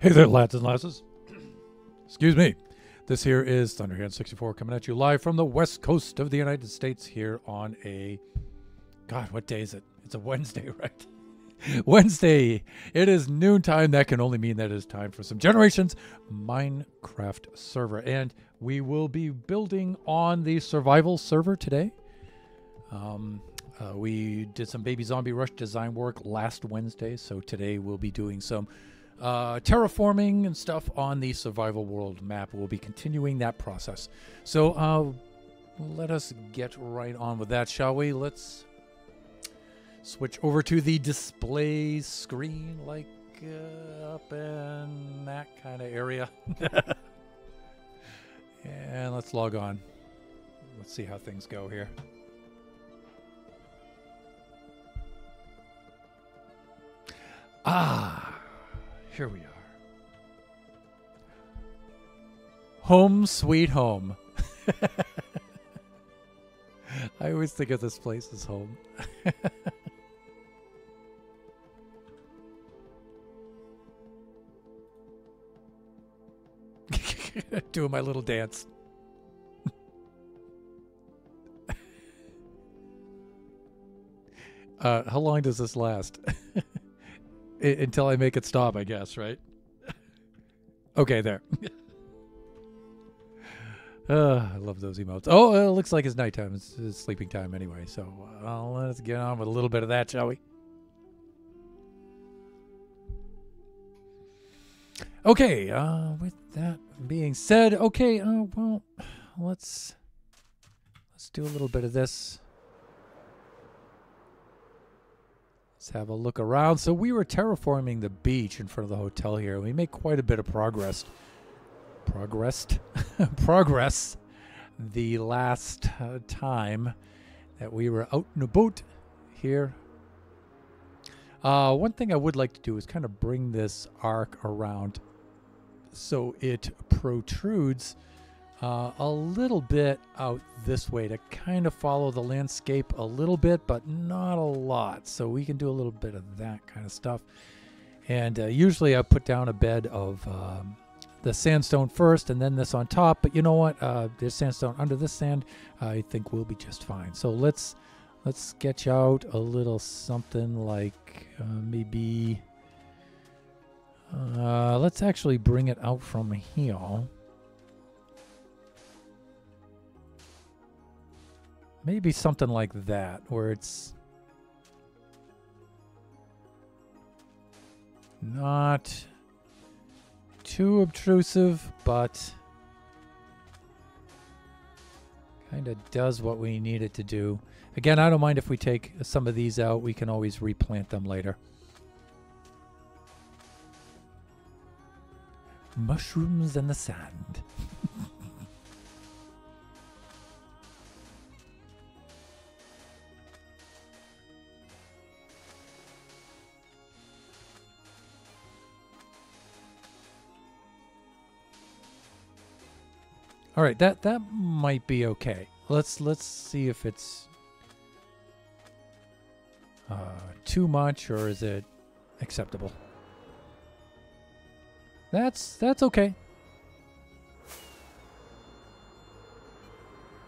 Hey there, lads and lasses. Excuse me. This here is Thunderhand64 coming at you live from the west coast of the United States here on a... God, what day is it? It's a Wednesday, right? Wednesday. It is noontime. That can only mean that it is time for some Generations Minecraft server. And we will be building on the survival server today. We did some Baby Zombie Rush design work last Wednesday, so today we'll be doing some terraforming and stuff on the survival world map. We'll be continuing that process. So let us get right on with that, shall we? Let's switch over to the display screen, like up in that kind of area. And let's log on. Let's see how things go here. Here we are. Home sweet home. I always think of this place as home. Doing my little dance. How long does this last? Until I make it stop, I guess, right? Okay, there. I love those emotes. Oh, it looks like it's nighttime. It's sleeping time anyway. So let's get on with a little bit of that, shall we? Okay, with that being said, okay, well, let's do a little bit of this. Let's have a look around. So we were terraforming the beach in front of the hotel here. We made quite a bit of progress the last time that we were out and about here. One thing I would like to do is kind of bring this arc around so it protrudes a little bit out this way to kind of follow the landscape a little bit, but not a lot. So we can do a little bit of that kind of stuff. And usually I put down a bed of the sandstone first and then this on top. But you know what? There's sandstone under this sand. I think we'll be just fine. So let's sketch out a little something like maybe... let's actually bring it out from here. Maybe something like that, where it's not too obtrusive, but kind of does what we need it to do. Again, I don't mind if we take some of these out. We can always replant them later. Mushrooms in the sand. All right, that might be okay. Let's see if it's too much or is it acceptable. That's okay.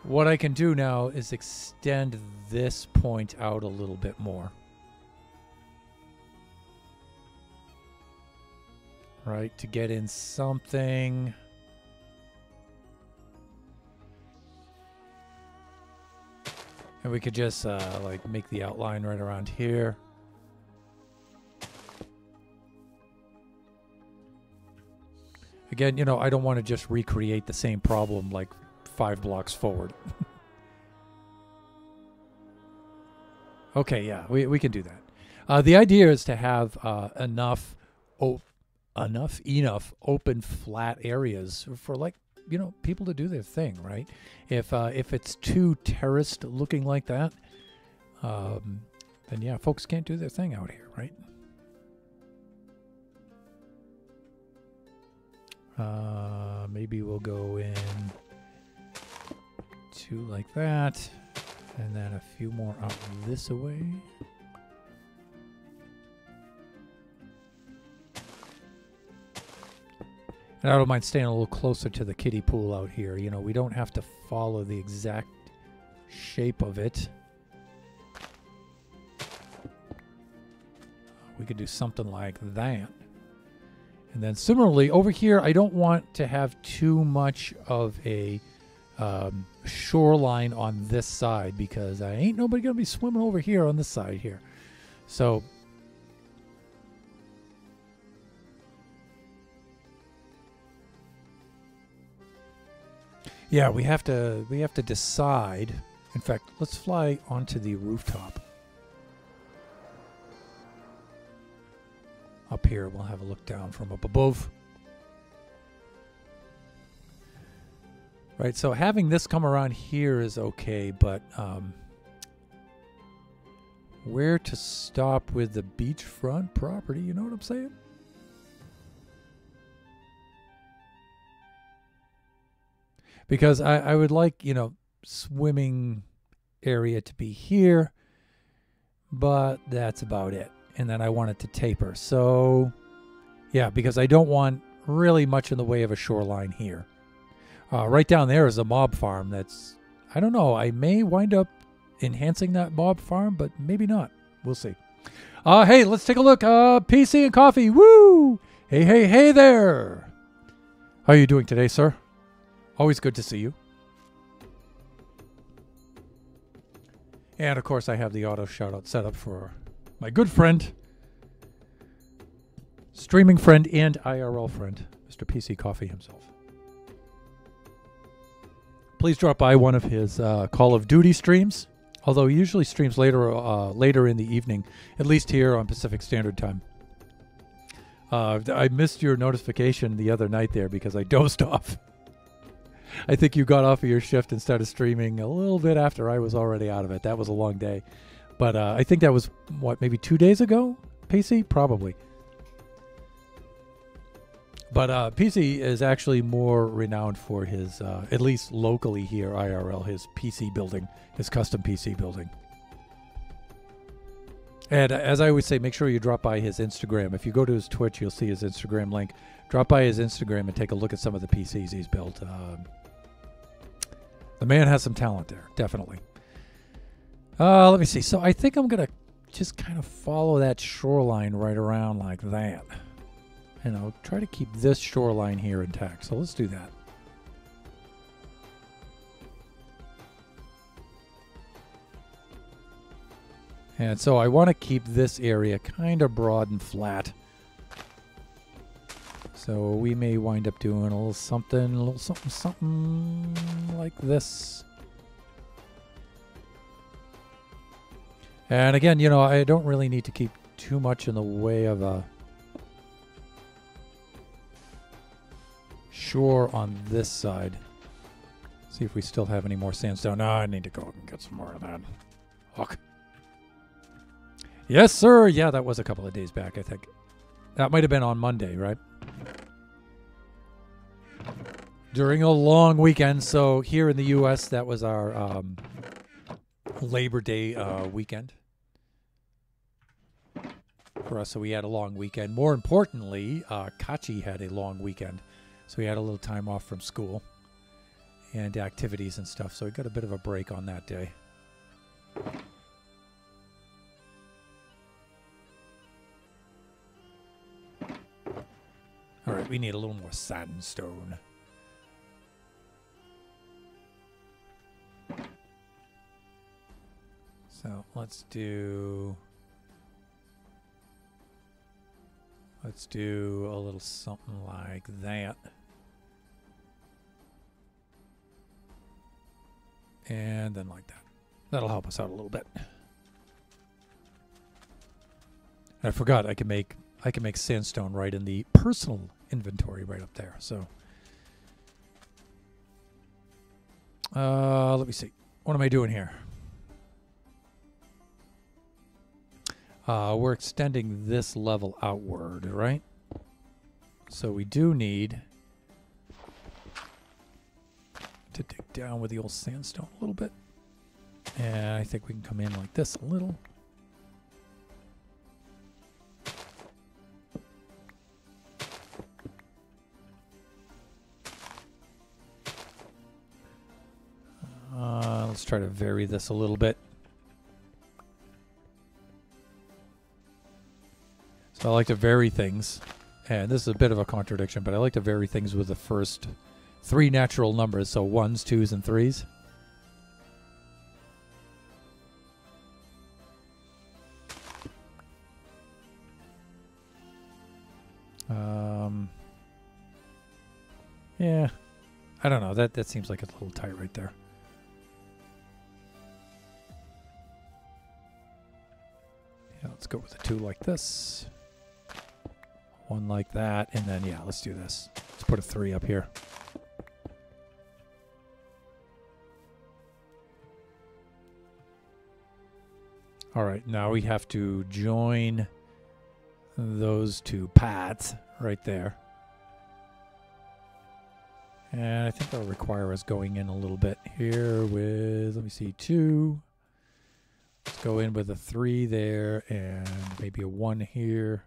What I can do now is extend this point out a little bit more. Right, to get in something. And we could just like make the outline right around here. Again, you know, I don't want to just recreate the same problem like 5 blocks forward. Okay, yeah, we can do that. The idea is to have enough open flat areas for, like, you know, people to do their thing, right? If it's too terraced looking like that, then yeah, folks can't do their thing out here, right? Maybe we'll go in 2 like that, and then a few more out this way. And I don't mind staying a little closer to the kiddie pool out here. You know, we don't have to follow the exact shape of it. We could do something like that. And then similarly, over here, I don't want to have too much of a shoreline on this side because I ain't nobody going to be swimming over here on this side here. So yeah, we have to decide. In fact, let's fly onto the rooftop. Up here, we'll have a look down from up above. Right, so having this come around here is okay, but where to stop with the beachfront property, you know what I'm saying? Because I would like, you know, swimming area to be here, but that's about it. And then I want it to taper. So, yeah, because I don't want really much in the way of a shoreline here. Right down there is a mob farm that's, I don't know, I may wind up enhancing that mob farm, but maybe not. We'll see. Hey, let's take a look. PC and coffee. Woo! Hey, hey, hey there. How are you doing today, sir? Always good to see you. And, of course, I have the auto shout-out set up for my good friend, streaming friend, and IRL friend, Mr. PC Coffee himself. Please drop by one of his Call of Duty streams, although he usually streams later in the evening, at least here on Pacific Standard Time. I missed your notification the other night there because I dozed off. I think you got off of your shift and started streaming a little bit after I was already out of it. That was a long day. But I think that was, what, maybe 2 days ago, PC? Probably. But PC is actually more renowned for his, at least locally here, IRL, his PC building, his custom PC building. And as I always say, make sure you drop by his Instagram. If you go to his Twitch, you'll see his Instagram link. Drop by his Instagram and take a look at some of the PCs he's built. The man has some talent there, definitely. Let me see. So I think I'm going to just kind of follow that shoreline right around like that. And I'll try to keep this shoreline here intact. So let's do that. And so I want to keep this area kind of broad and flat. So we may wind up doing a little something like this. And again, you know, I don't really need to keep too much in the way of a shore on this side. See if we still have any more sandstone. No, I need to go and get some more of that. Hook. Yes, sir. Yeah, that was a couple of days back, I think. That might have been on Monday, right? During a long weekend. So here in the U.S., that was our Labor Day weekend for us. So we had a long weekend. More importantly, Kachi had a long weekend. So we had a little time off from school and activities and stuff. So we got a bit of a break on that day. All right, we need a little more sandstone. So let's do a little something like that. And then like that. That'll help us out a little bit. I forgot I can make sandstone right in the personal inventory right up there. So let me see. What am I doing here? We're extending this level outward, right? So we do need to dig down with the old sandstone a little bit. And I think we can come in like this a little. try to vary this a little bit. So I like to vary things. And this is a bit of a contradiction, but I like to vary things with the first 3 natural numbers. So 1s, 2s, and 3s. Yeah, I don't know. That seems like it's a little tight right there. Yeah, let's go with a 2 like this. 1 like that, and then yeah, let's do this. Let's put a 3 up here. All right, now we have to join those 2 paths right there. And I think that'll require us going in a little bit here with, let me see, 2. Let's go in with a 3 there and maybe a 1 here.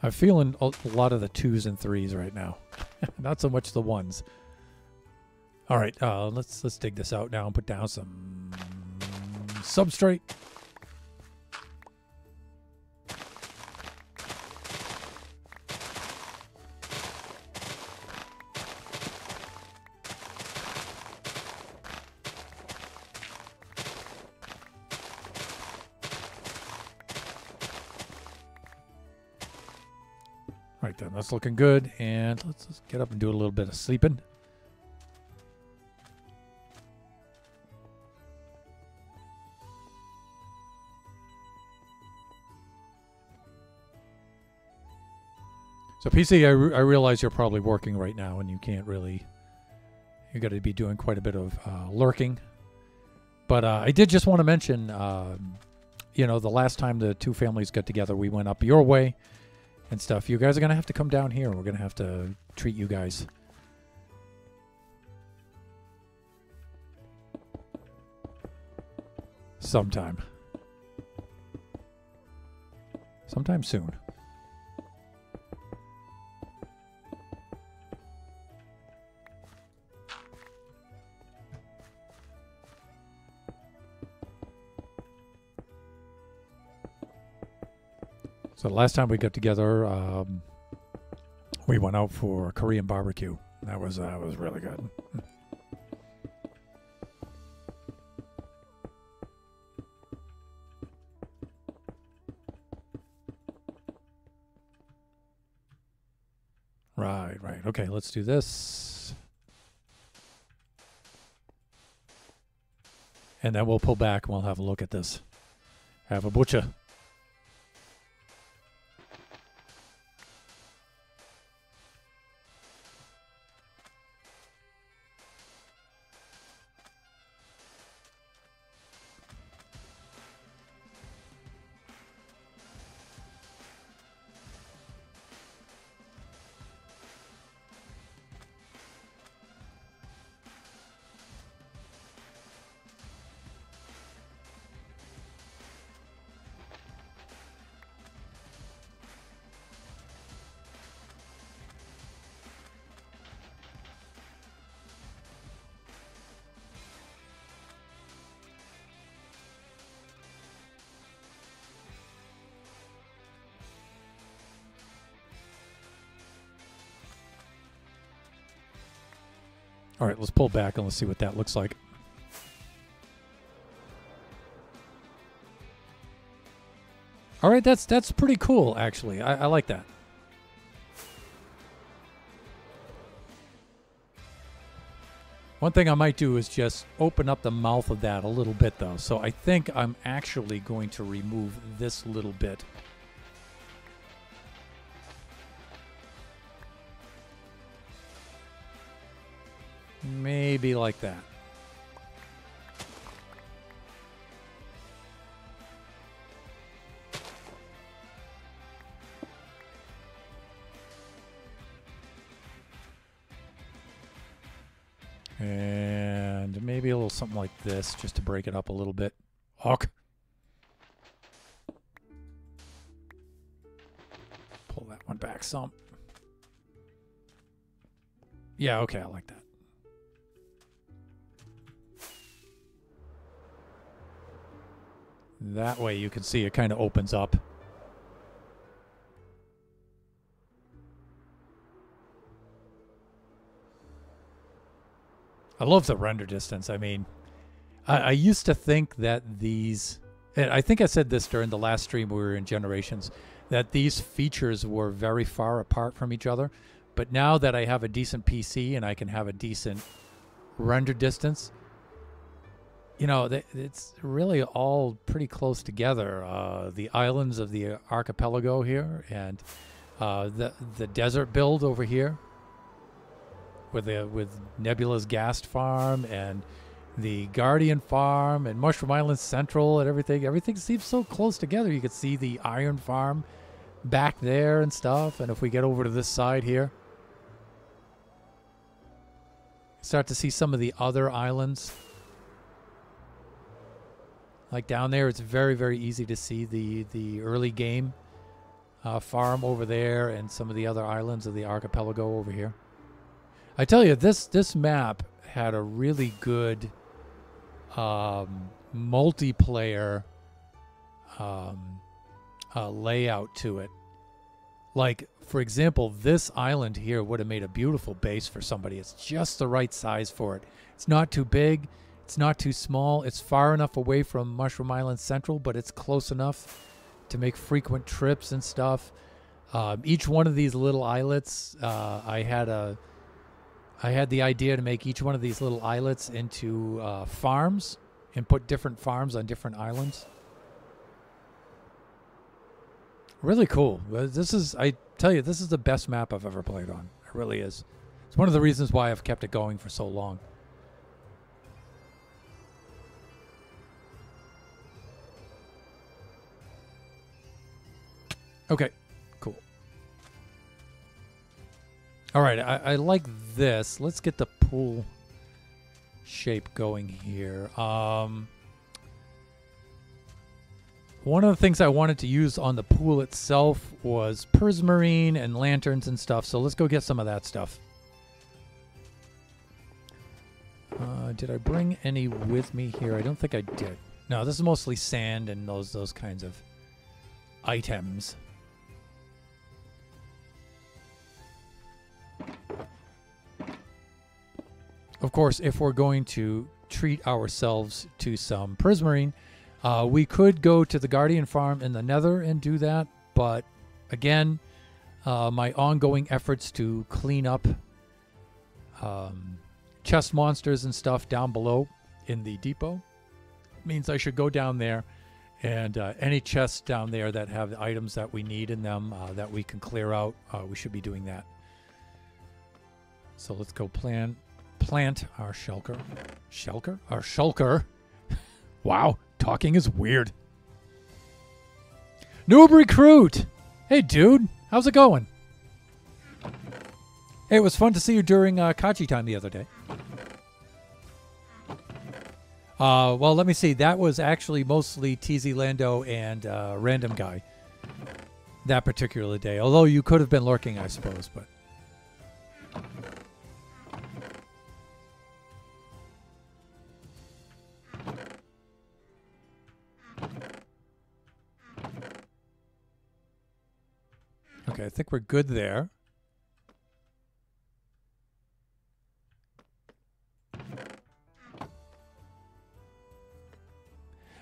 I'm feeling a lot of the 2s and 3s right now. Not so much the 1s. All right, let's dig this out now and put down some substrate. All right then, that's looking good, and let's get up and do a little bit of sleeping. So PC, I realize you're probably working right now and you can't really, you got to be doing quite a bit of lurking. But I did just want to mention, you know, the last time the 2 families got together, we went up your way and stuff. You guys are going to have to come down here. We're going to have to treat you guys. Sometime soon. So the last time we got together, we went out for Korean barbecue. That was really good. Right. Okay, let's do this. And then we'll pull back and we'll have a look at this. Have a butcher. All right, let's pull back and let's see what that looks like. All right, that's pretty cool, actually. I like that. One thing I might do is just open up the mouth of that a little bit, though. So I think I'm actually going to remove this little bit. Maybe like that. And maybe a little something like this just to break it up a little bit. Hawk. pull that one back some. Yeah, okay, I like that. That way you can see it kind of opens up. I love the render distance. I mean, I used to think that these, and I think I said this during the last stream we were in Generations, that these features were very far apart from each other. But now that I have a decent PC and I can have a decent render distance, you know, it's really all pretty close together. The islands of the archipelago here, and the desert build over here, with Nebula's Ghast Farm and the Guardian Farm and Mushroom Island Central and everything. Everything seems so close together. You can see the Iron Farm back there and stuff. And if we get over to this side here, start to see some of the other islands. Like down there, it's very, very easy to see the early game farm over there and some of the other islands of the archipelago over here. I tell you, this map had a really good multiplayer layout to it. Like, for example, this island here would have made a beautiful base for somebody. It's just the right size for it. It's not too big. It's not too small. It's far enough away from Mushroom Island Central, but it's close enough to make frequent trips and stuff. Each one of these little islets, I had the idea to make each one of these little islets into farms and put different farms on different islands. Really cool. This is, I tell you, this is the best map I've ever played on. It really is. It's one of the reasons why I've kept it going for so long. Okay, cool. All right, I like this. Let's get the pool shape going here. One of the things I wanted to use on the pool itself was prismarine and lanterns and stuff, so let's go get some of that stuff. Did I bring any with me here? I don't think I did. No, this is mostly sand and those kinds of items. Of course, if we're going to treat ourselves to some prismarine, we could go to the Guardian Farm in the Nether and do that. But again, my ongoing efforts to clean up chest monsters and stuff down below in the depot means I should go down there, and any chests down there that have the items that we need in them that we can clear out, we should be doing that. So let's go plant our shulker. Shulker? Our shulker. Wow, talking is weird. Noob recruit! Hey, dude. How's it going? Hey, it was fun to see you during Kachi time the other day. Well, let me see. That was actually mostly TZ Lando and Random Guy that particular day. Although you could have been lurking, I suppose, but... Okay, I think we're good there.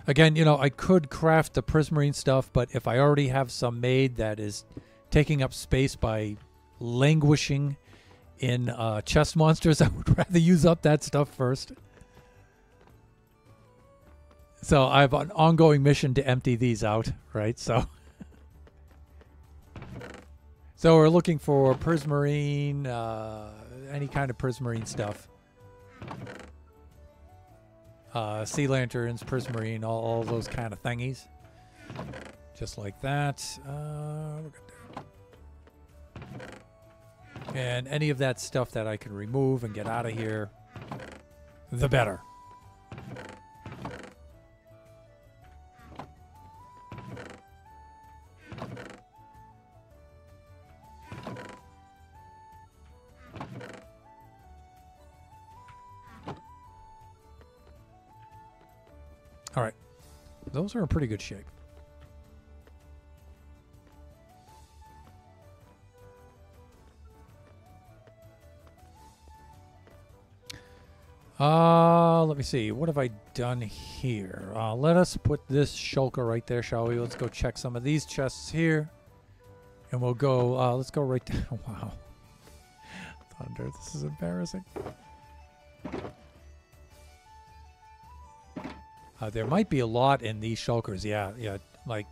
Again, you know, I could craft the prismarine stuff, but if I already have some made that is taking up space by languishing in chest monsters, I would rather use up that stuff first. So I have an ongoing mission to empty these out, right? So we're looking for prismarine, any kind of prismarine stuff. Sea lanterns, prismarine, all those kind of thingies. Just like that. We're good there. And any of that stuff that I can remove and get out of here, the better. All right. Those are in pretty good shape. Let me see. What have I done here? Let us put this shulker right there, shall we? Let's go check some of these chests here. And we'll go, let's go right there. Wow. Thunder, this is embarrassing. There might be a lot in these shulkers. Yeah, like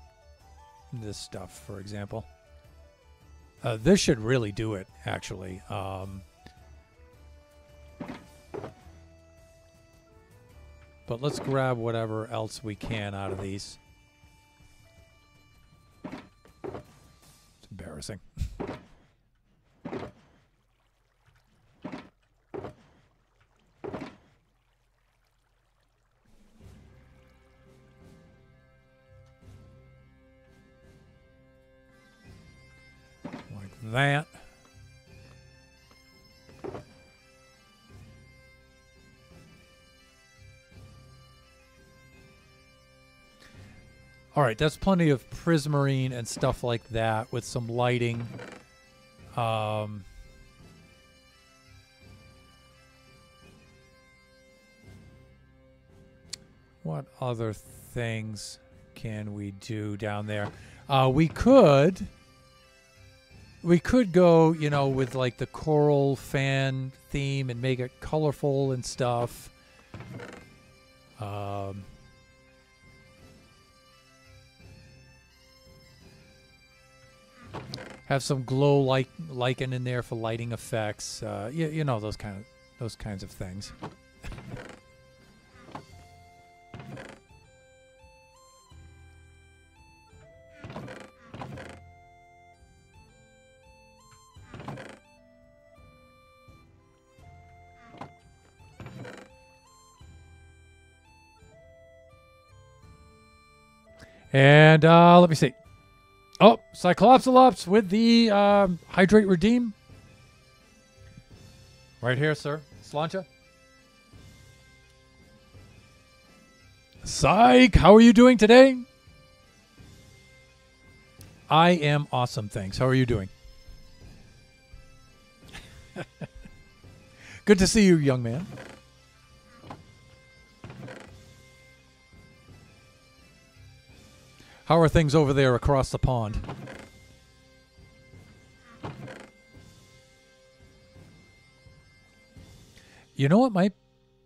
this stuff, for example. This should really do it, actually. But let's grab whatever else we can out of these. It's embarrassing. Like that. All right, that's plenty of prismarine and stuff like that with some lighting. What other things can we do down there? We could go, you know, with like the coral fan theme and make it colorful and stuff. Have some glow lichen in there for lighting effects. You know, those kinds of things. And let me see. Oh, Cyclopsalops with the Hydrate Redeem. Right here, sir. Slancha. Psych, how are you doing today? I am awesome, thanks. How are you doing? Good to see you, young man. How are things over there across the pond? You know what might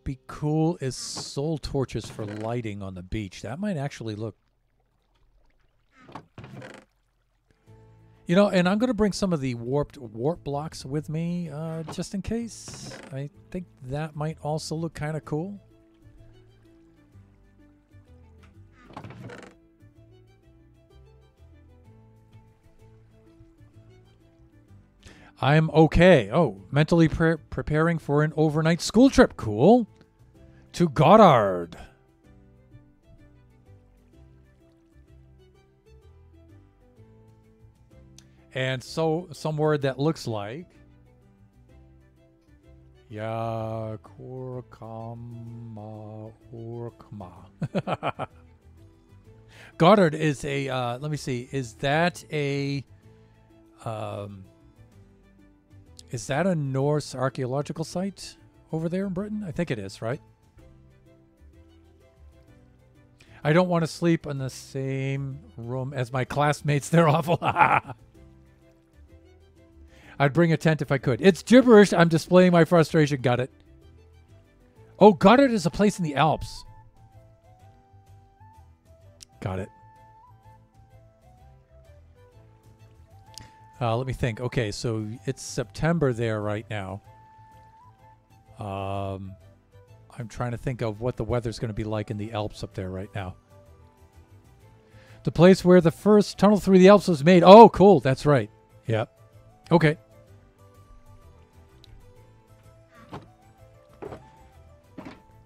be cool is soul torches for lighting on the beach. That might actually look... You know, and I'm going to bring some of the warp blocks with me just in case. I think that might also look kind of cool. I'm okay. Oh, mentally preparing for an overnight school trip. Cool. To Goddard. And so some word that looks like Yakurkama Urkma. Goddard is a let me see. Is that a Norse archaeological site over there in Britain? I think it is, right? I don't want to sleep in the same room as my classmates. They're awful. I'd bring a tent if I could. It's gibberish. I'm displaying my frustration. Got it. Oh, Goddard is a place in the Alps. Got it. Let me think. Okay, so it's September there right now. I'm trying to think of what the weather's going to be like in the Alps up there right now. The place where the first tunnel through the Alps was made. Oh, cool. That's right. Yep. Okay.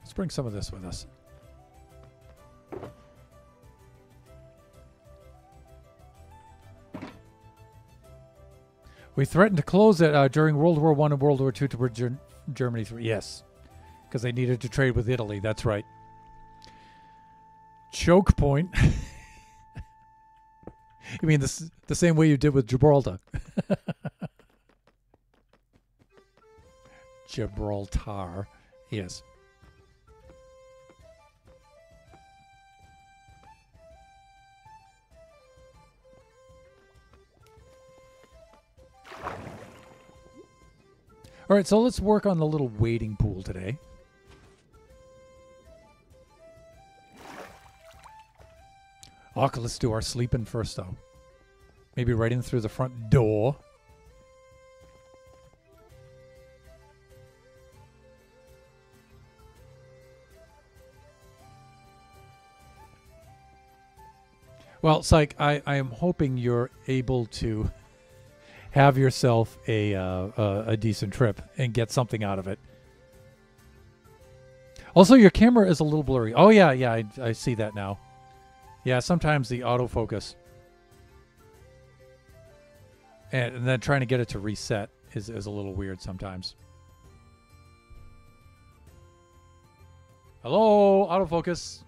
Let's bring some of this with us. We threatened to close it during World War I and World War II toward Germany. Yes, because they needed to trade with Italy. That's right. choke point. You mean the same way you did with Gibraltar? Gibraltar. Yes. All right, so let's work on the little wading pool today. Okay, let's do our sleeping first, though. Maybe right in through the front door. Well, Psych, I am hoping you're able to have yourself a decent trip and get something out of it. Also, your camera is a little blurry. Oh, yeah, I see that now. Yeah, sometimes the autofocus and then trying to get it to reset is a little weird sometimes. Hello, autofocus.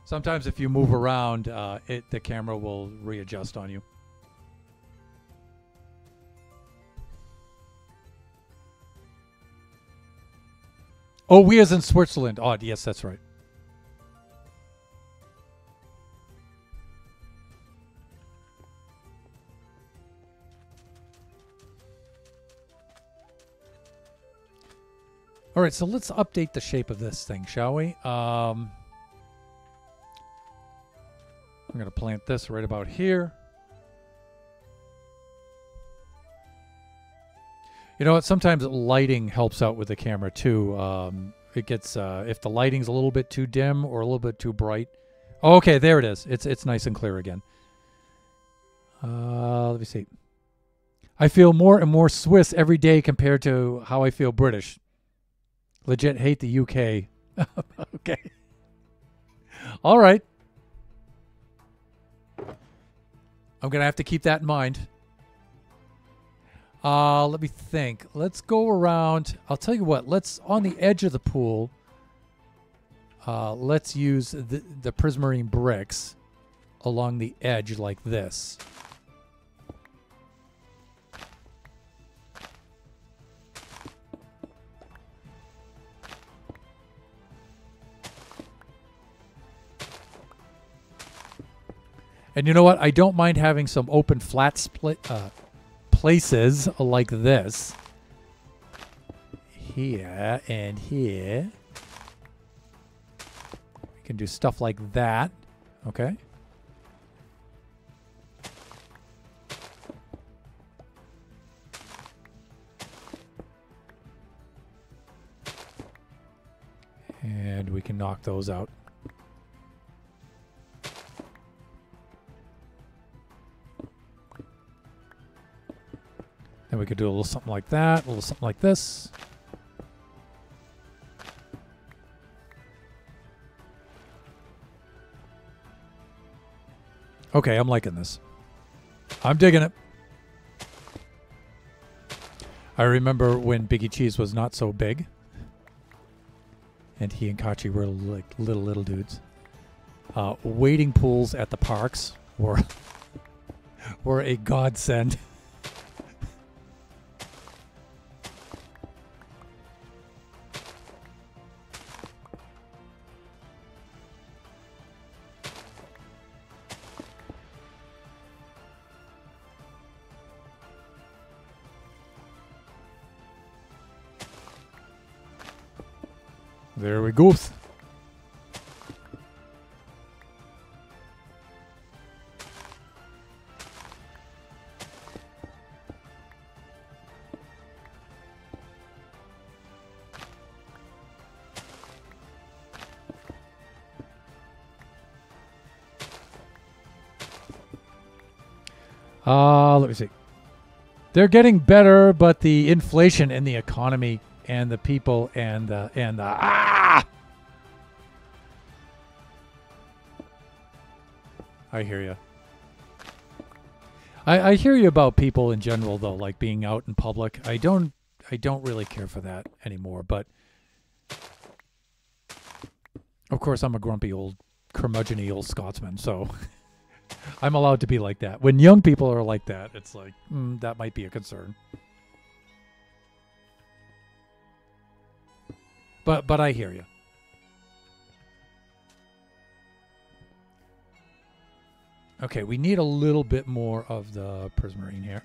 Sometimes if you move around, the camera will readjust on you. Oh, we as in Switzerland. Oh, yes, that's right. All right, so let's update the shape of this thing, shall we? I'm going to plant this right about here. You know what? Sometimes lighting helps out with the camera too. It gets if the lighting's a little bit too dim or a little bit too bright. Oh, okay, there it is. It's nice and clear again. Let me see. I feel more and more Swiss every day compared to how I feel British. Legit hate the UK. Okay. All right. I'm going to have to keep that in mind. Let me think. Let's go around. I'll tell you what. Let's, on the edge of the pool, let's use the prismarine bricks along the edge like this. And you know what? I don't mind having some open flat split places like this. Here and here. We can do stuff like that. Okay. And we can knock those out. And we could do a little something like that, a little something like this. Okay, I'm liking this. I'm digging it. I remember when Biggie Cheese was not so big. And he and Kachi were like little dudes. Wading pools at the parks were a godsend. There we go. Let me see. They're getting better, but the inflation in the economy and the people and I hear you. I hear you about people in general though, like being out in public. I don't really care for that anymore, but of course I'm a grumpy old curmudgeon-y old Scotsman, so I'm allowed to be like that. When young people are like that, it's like, that might be a concern. But I hear you. Okay, we need a little bit more of the prismarine here.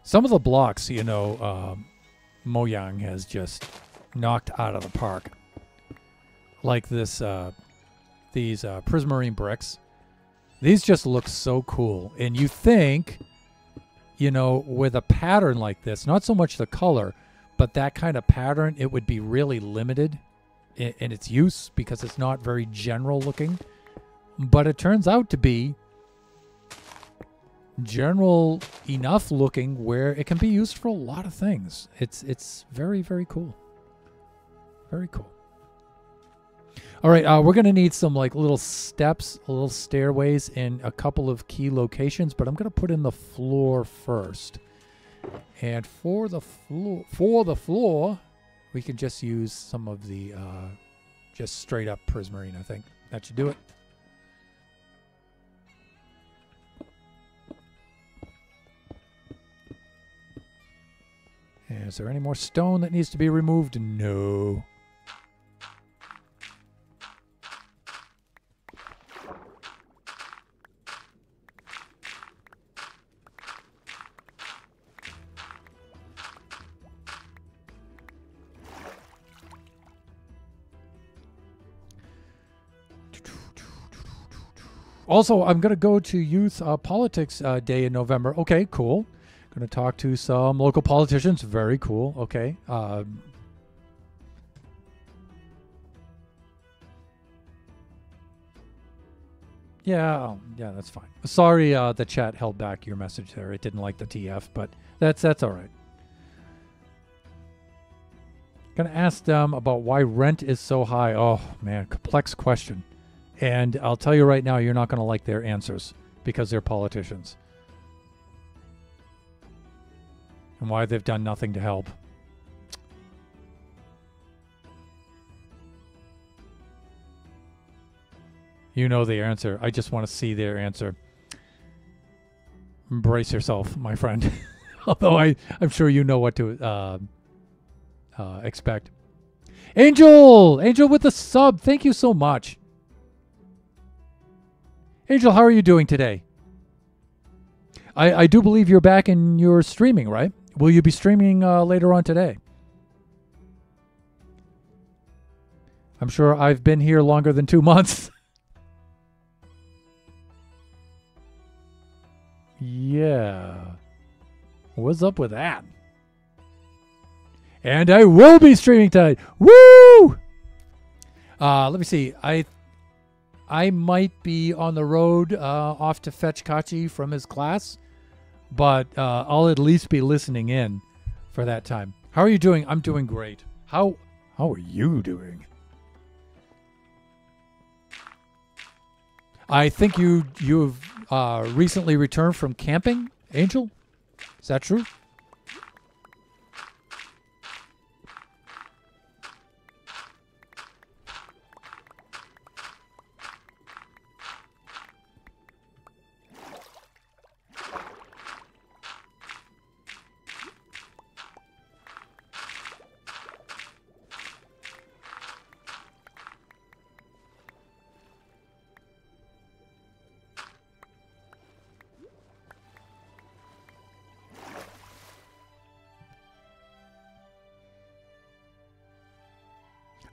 Some of the blocks, you know, Mojang has just knocked out of the park. Like this, these prismarine bricks. These just look so cool. And you think, you know, with a pattern like this, not so much the color, but that kind of pattern, it would be really limited in its use because it's not very general looking. But it turns out to be general enough looking where it can be used for a lot of things. It's very, very cool. Very cool. All right, we're going to need some like little steps, little stairways in a couple of key locations, but I'm going to put in the floor first. And for the floor, we can just use some of the just straight up prismarine, I think. That should do it. And is there any more stone that needs to be removed? No. Also, I'm going to go to Youth Politics Day in November. Okay, cool. Going to talk to some local politicians. Very cool. Okay. Yeah, that's fine. Sorry the chat held back your message there. It didn't like the TF, but that's all right. Going to ask them about why rent is so high. Oh, man, complex question. And I'll tell you right now, you're not going to like their answers because they're politicians. And why they've done nothing to help. You know the answer. I just want to see their answer. Embrace yourself, my friend. Although I'm sure you know what to expect. Angel with the sub. Thank you so much. Angel, how are you doing today? I do believe you're back and you're streaming, right? Will you be streaming later on today? I'm sure I've been here longer than 2 months. Yeah. What's up with that? And I will be streaming tonight. Woo! Let me see. I might be on the road off to fetch Kachi from his class, but I'll at least be listening in for that time. How are you doing? I'm doing great. How are you doing? I think you've recently returned from camping, Angel? Is that true?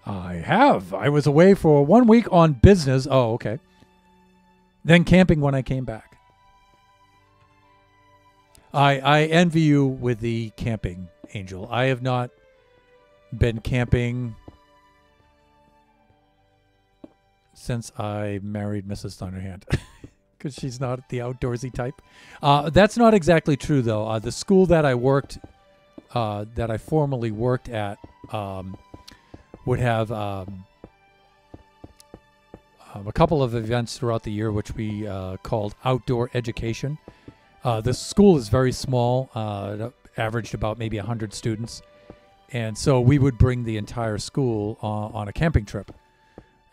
I have. I was away for 1 week on business. Oh, okay. Then camping when I came back. I envy you with the camping, Angel. I have not been camping since I married Mrs. Thunderhand. Because she's not the outdoorsy type. That's not exactly true, though. The school that I formerly worked at, would have a couple of events throughout the year, which we called outdoor education. The school is very small. averaged about maybe 100 students. And so we would bring the entire school on a camping trip.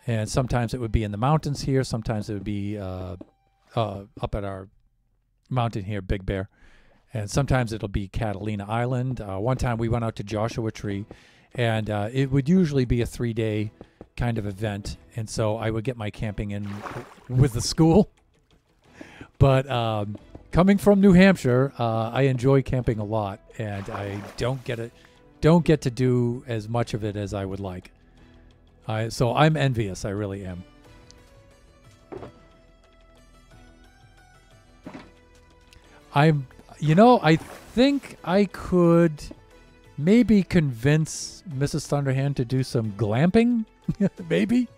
And sometimes it would be in the mountains here. Sometimes it would be up at our mountain here, Big Bear. And sometimes it'll be Catalina Island. One time we went out to Joshua Tree, and it would usually be a 3-day kind of event. And so I would get my camping in with the school. But coming from New Hampshire, I enjoy camping a lot, and I don't get to do as much of it as I would like. So I'm envious. I really am. I think I could maybe convince Mrs. Thunderhand to do some glamping, maybe.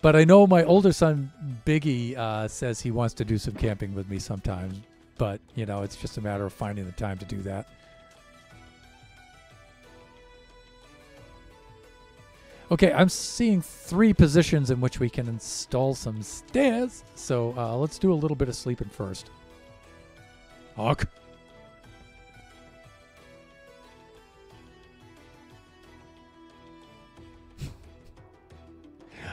But I know my older son, Biggie, says he wants to do some camping with me sometimes. But, it's just a matter of finding the time to do that. Okay, I'm seeing 3 positions in which we can install some stairs. So let's do a little bit of sleeping first. Hawk.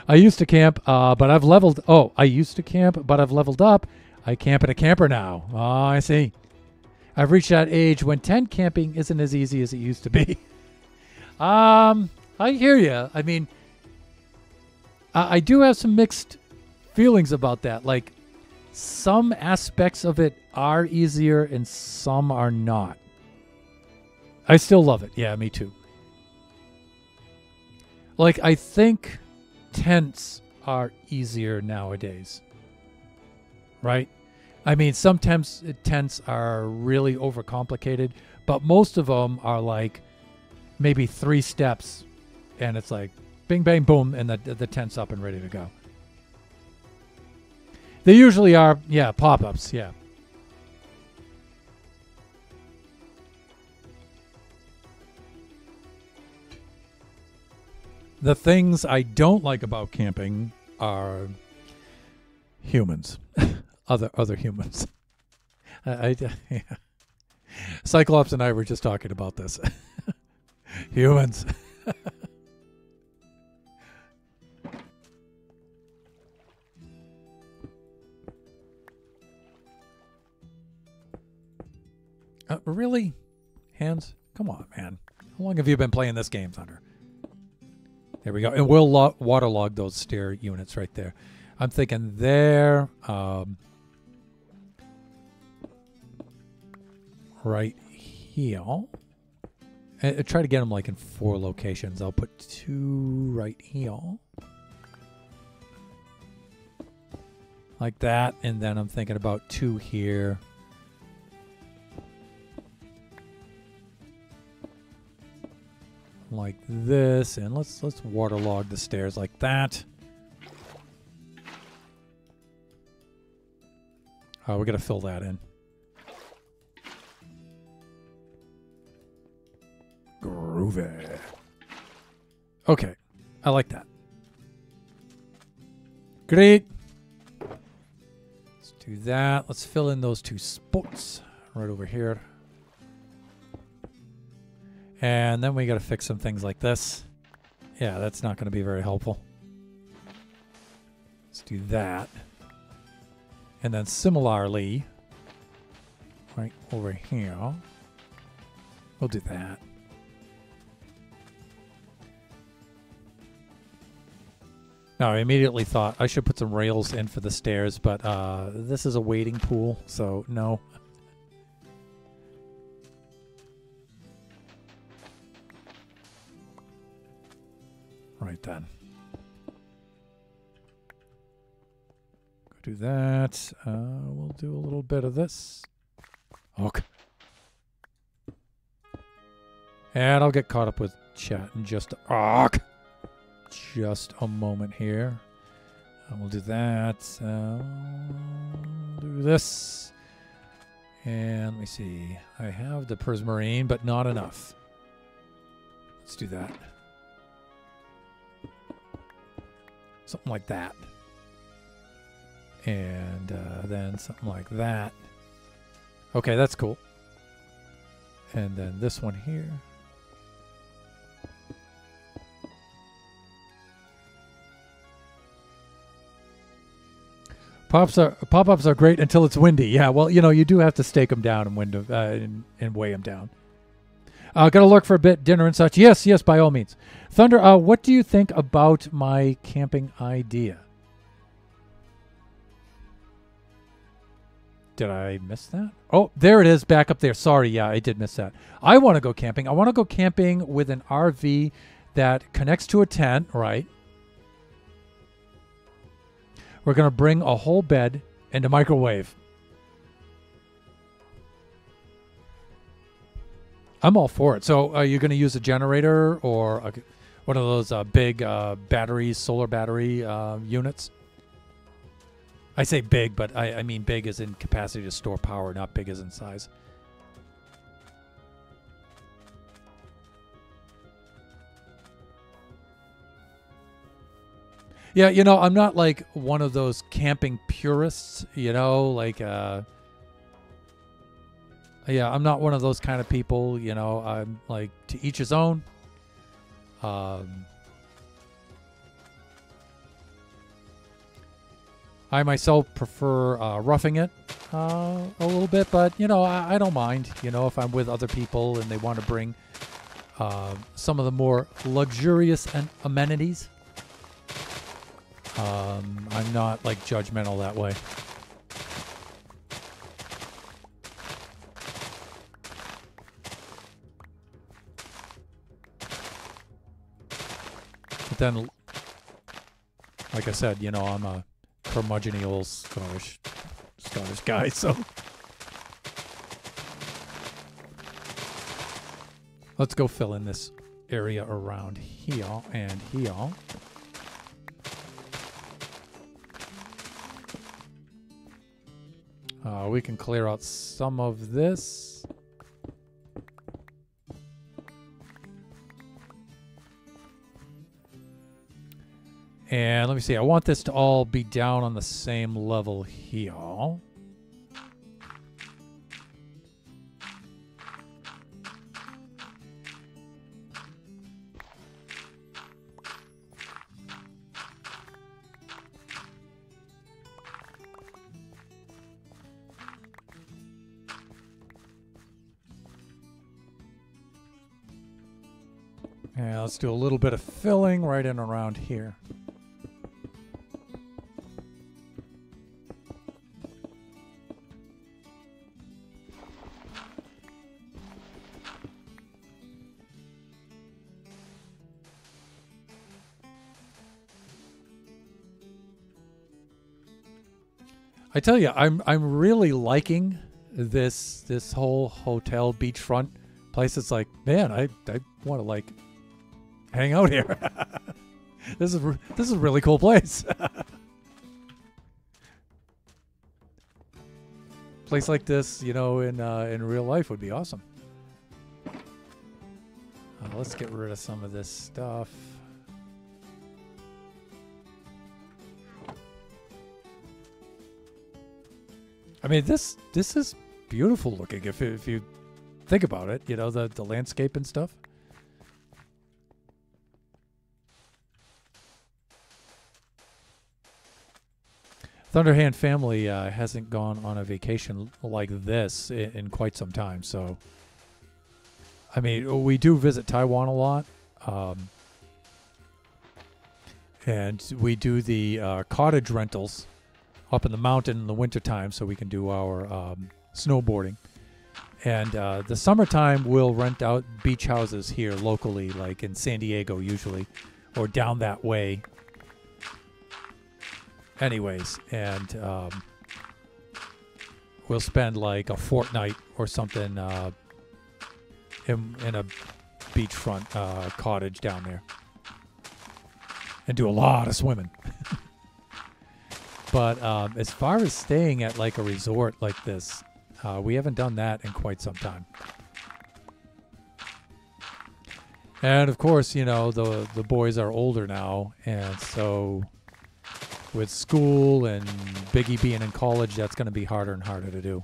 I used to camp, but I've leveled. Oh, I used to camp, but I've leveled up. I camp in a camper now. Oh, I see. I've reached that age when tent camping isn't as easy as it used to be. I hear you. I mean, I do have some mixed feelings about that. Like, some aspects of it are easier and some are not. I still love it. Yeah, me too. Like, I think tents are easier nowadays. Right? I mean, some tents are really overcomplicated, but most of them are like maybe 3 steps, and it's like bing, bang, boom, and the tent's up and ready to go. They usually are, yeah, pop-ups, yeah. The things I don't like about camping are humans, other humans. Yeah. Cyclops and I were just talking about this. Humans. Really? Hands? Come on, man. How long have you been playing this game, Thunder? There we go. And we'll waterlog those stair units right there. I'm thinking there. Right here. I try to get them like in 4 locations. I'll put 2 right here. Like that. And then I'm thinking about 2 here. Like this, and let's waterlog the stairs like that. Oh, we gotta fill that in. Groovy. Okay, I like that. Great. Let's do that. Let's fill in those 2 spots right over here. And then we got to fix some things like this. Yeah, that's not going to be very helpful. Let's do that. And then similarly, right over here, we'll do that. Now, I immediately thought I should put some rails in for the stairs, but this is a wading pool, so no. Right then. Go do that. We'll do a little bit of this. Okay. And I'll get caught up with chat in just a moment here. We'll do that. Do this. And let me see. I have the Prismarine, but not enough. Let's do that. Something like that. And then something like that. Okay, that's cool. And then this one here. Pop-ups are great until it's windy. Yeah, well, you know, you do have to stake them down and weigh them down. Gotta lurk for a bit, dinner and such. Yes, by all means. Thunder, what do you think about my camping idea? Did I miss that? Oh, there it is, back up there. Sorry, yeah, I did miss that. I want to go camping. I want to go camping with an RV that connects to a tent, right? We're going to bring a whole bed and a microwave. I'm all for it. So are you going to use a generator or one of those big batteries, solar battery units? I say big, but I mean big as in capacity to store power, not big as in size. Yeah, you know, I'm not like one of those camping purists, you know, like, yeah, I'm not one of those kind of people, you know, I'm like to each his own. I myself prefer roughing it a little bit, but, you know, I don't mind, you know, if I'm with other people and they want to bring some of the more luxurious amenities. I'm not like judgmental that way. But then, like I said, you know, I'm a curmudgeon-y old Scottish guy, so let's go fill in this area around here and here. We can clear out some of this. And let me see. I want this to all be down on the same level here. Yeah, let's do a little bit of filling right in around here. I tell you, I'm really liking this whole hotel beachfront place. It's like, man, I want to like hang out here. This is a really cool place. Place like this, you know, in real life would be awesome. Let's get rid of some of this stuff. I mean, this is beautiful looking if you think about it, you know, the landscape and stuff. Thunderhand family hasn't gone on a vacation like this in quite some time, so I mean, we do visit Taiwan a lot, and we do the cottage rentals up in the mountain in the wintertime so we can do our snowboarding. And the summertime, we'll rent out beach houses here locally, like in San Diego usually, or down that way. Anyways, and we'll spend like a fortnight or something in a beachfront cottage down there. And do a lot of swimming. But as far as staying at like a resort like this, we haven't done that in quite some time. And of course, you know, the boys are older now, and so with school and Biggie being in college, that's going to be harder and harder to do.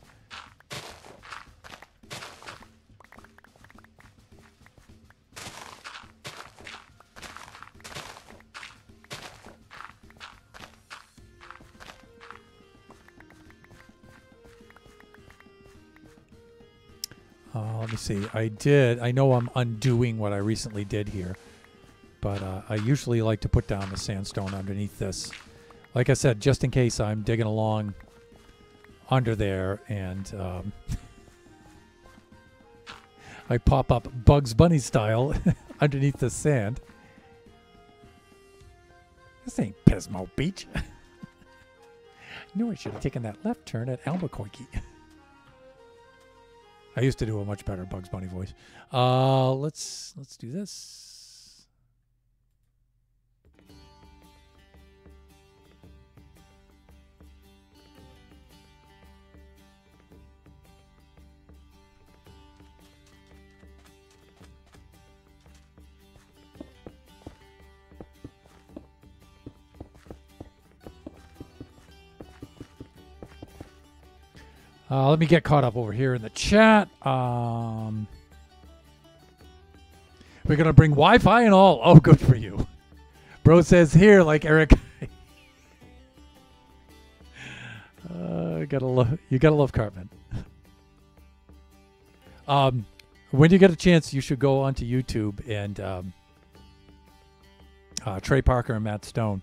Let me see. I know I'm undoing what I recently did here, but I usually like to put down the sandstone underneath this. Like I said, just in case I'm digging along under there and I pop up Bugs Bunny style underneath the sand. This ain't Pismo Beach. I knew I should have taken that left turn at Albuquerque. I used to do a much better Bugs Bunny voice. Let's do this. Let me get caught up over here in the chat. We're going to bring Wi-Fi and all. Oh, good for you. Bro says here, like Eric. You gotta love Cartman. When you get a chance, you should go onto YouTube and Trey Parker and Matt Stone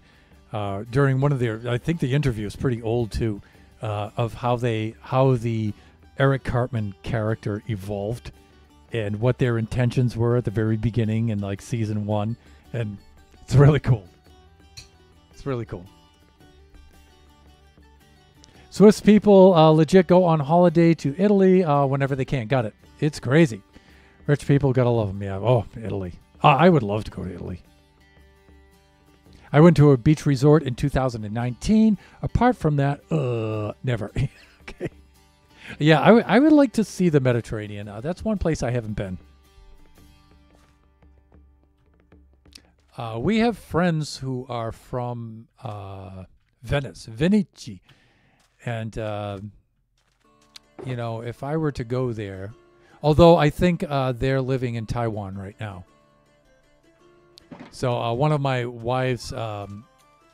during one of their, I think the interview is pretty old too, of how the Eric Cartman character evolved and what their intentions were at the very beginning in like season 1, and it's really cool. It's really cool. Swiss people legit go on holiday to Italy whenever they can. Got it. It's crazy. Rich people gotta love them. Yeah. Oh, Italy. I would love to go to Italy. I went to a beach resort in 2019. Apart from that, never. Okay. Yeah, I would like to see the Mediterranean. That's one place I haven't been. We have friends who are from Venice, Venice. And, you know, if I were to go there, although I think they're living in Taiwan right now. So one of my wife's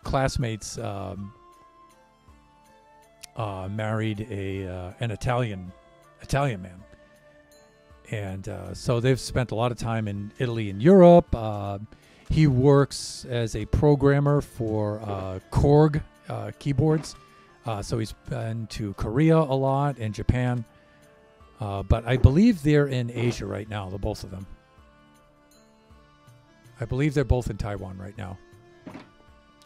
classmates married an Italian man, and so they've spent a lot of time in Italy and Europe. He works as a programmer for Korg keyboards, so he's been to Korea a lot and Japan, but I believe they're in Asia right now, the both of them. I believe they're both in Taiwan right now.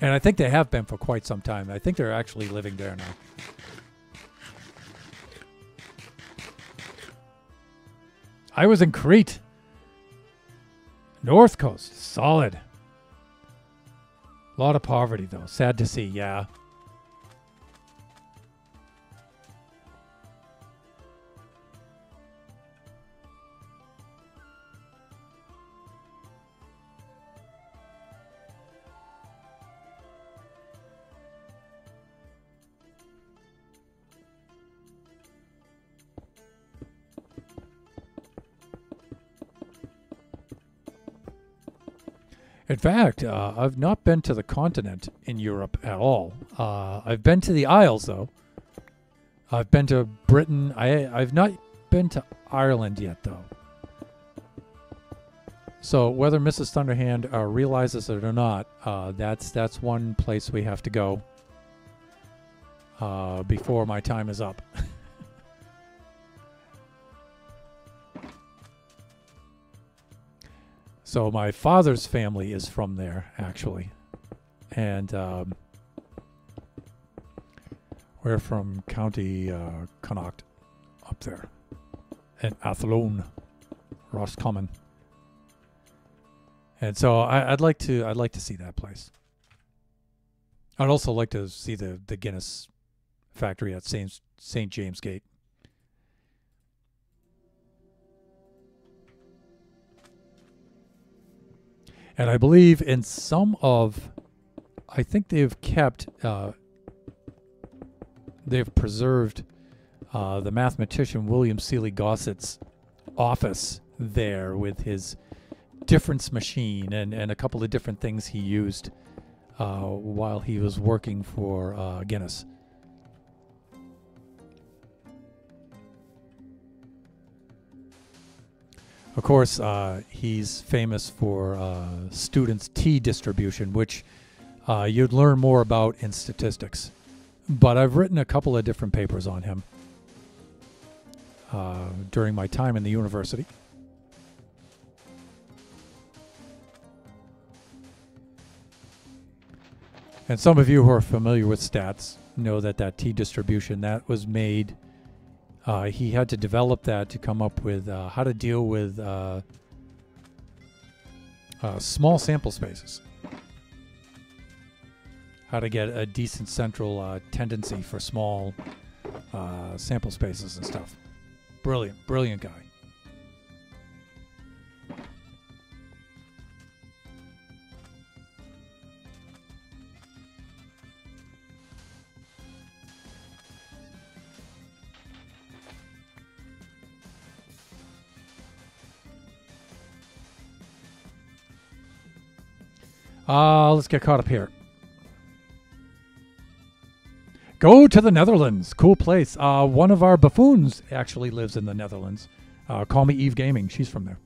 And I think they have been for quite some time. I think they're actually living there now. I was in Crete. North Coast. Solid. A lot of poverty, though. Sad to see, yeah. In fact, I've not been to the continent in Europe at all. I've been to the Isles, though. I've been to Britain. I've not been to Ireland yet, though. So whether Mrs. Thunderhand realizes it or not, that's one place we have to go before my time is up. So my father's family is from there, actually. And we're from County Connacht, up there. And Athlone, Roscommon. And so I'd like to see that place. I'd also like to see the Guinness factory at St. James Gate. And I believe in some of, I think they've kept, they've preserved the mathematician William Seeley Gossett's office there with his difference machine and a couple of different things he used while he was working for Guinness. Of course, he's famous for students' tea distribution, which you'd learn more about in statistics. But I've written a couple of different papers on him during my time in the university. And some of you who are familiar with stats know that that tea distribution, that was made, he had to develop that to come up with how to deal with small sample spaces. How to get a decent central tendency for small sample spaces and stuff. Brilliant, brilliant guy. Let's get caught up here. Go to the Netherlands. Cool place. One of our buffoons actually lives in the Netherlands. Call me Eve Gaming. She's from there.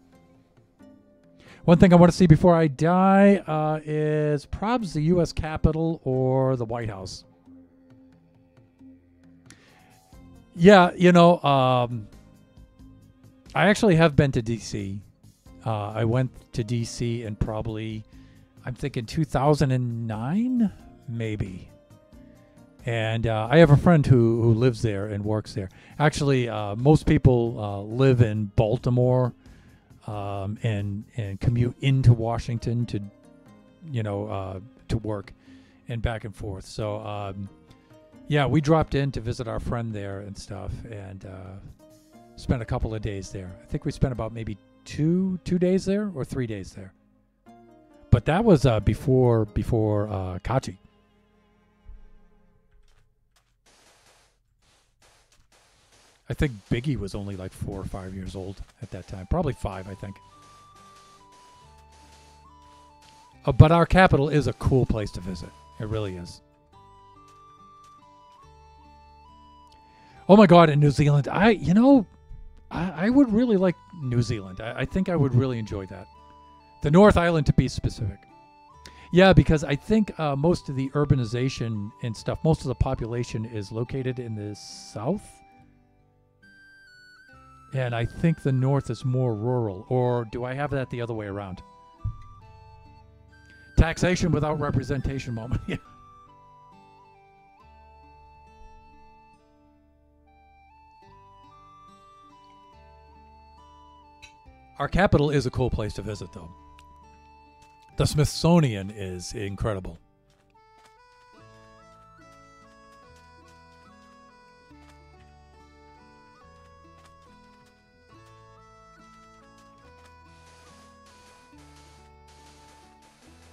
One thing I want to see before I die is probably the U.S. Capitol or the White House. Yeah, you know, I actually have been to D.C. I went to D.C. in probably, I'm thinking 2009, maybe. And I have a friend who lives there and works there. Actually, most people live in Baltimore and commute into Washington to, you know, to work and back and forth. So, yeah, we dropped in to visit our friend there and stuff, and spent a couple of days there. I think we spent about maybe two days there or 3 days there. But that was before Kachi. I think Biggie was only like 4 or 5 years old at that time. Probably 5, I think. But our capital is a cool place to visit. It really is. Oh my God, in New Zealand. I would really like New Zealand. I think I would really enjoy that. The North Island, to be specific. Yeah, because I think most of the urbanization and stuff, most of the population is located in the south. And I think the north is more rural. Or do I have that the other way around? Taxation without representation moment. Yeah. Our capital is a cool place to visit, though. The Smithsonian is incredible.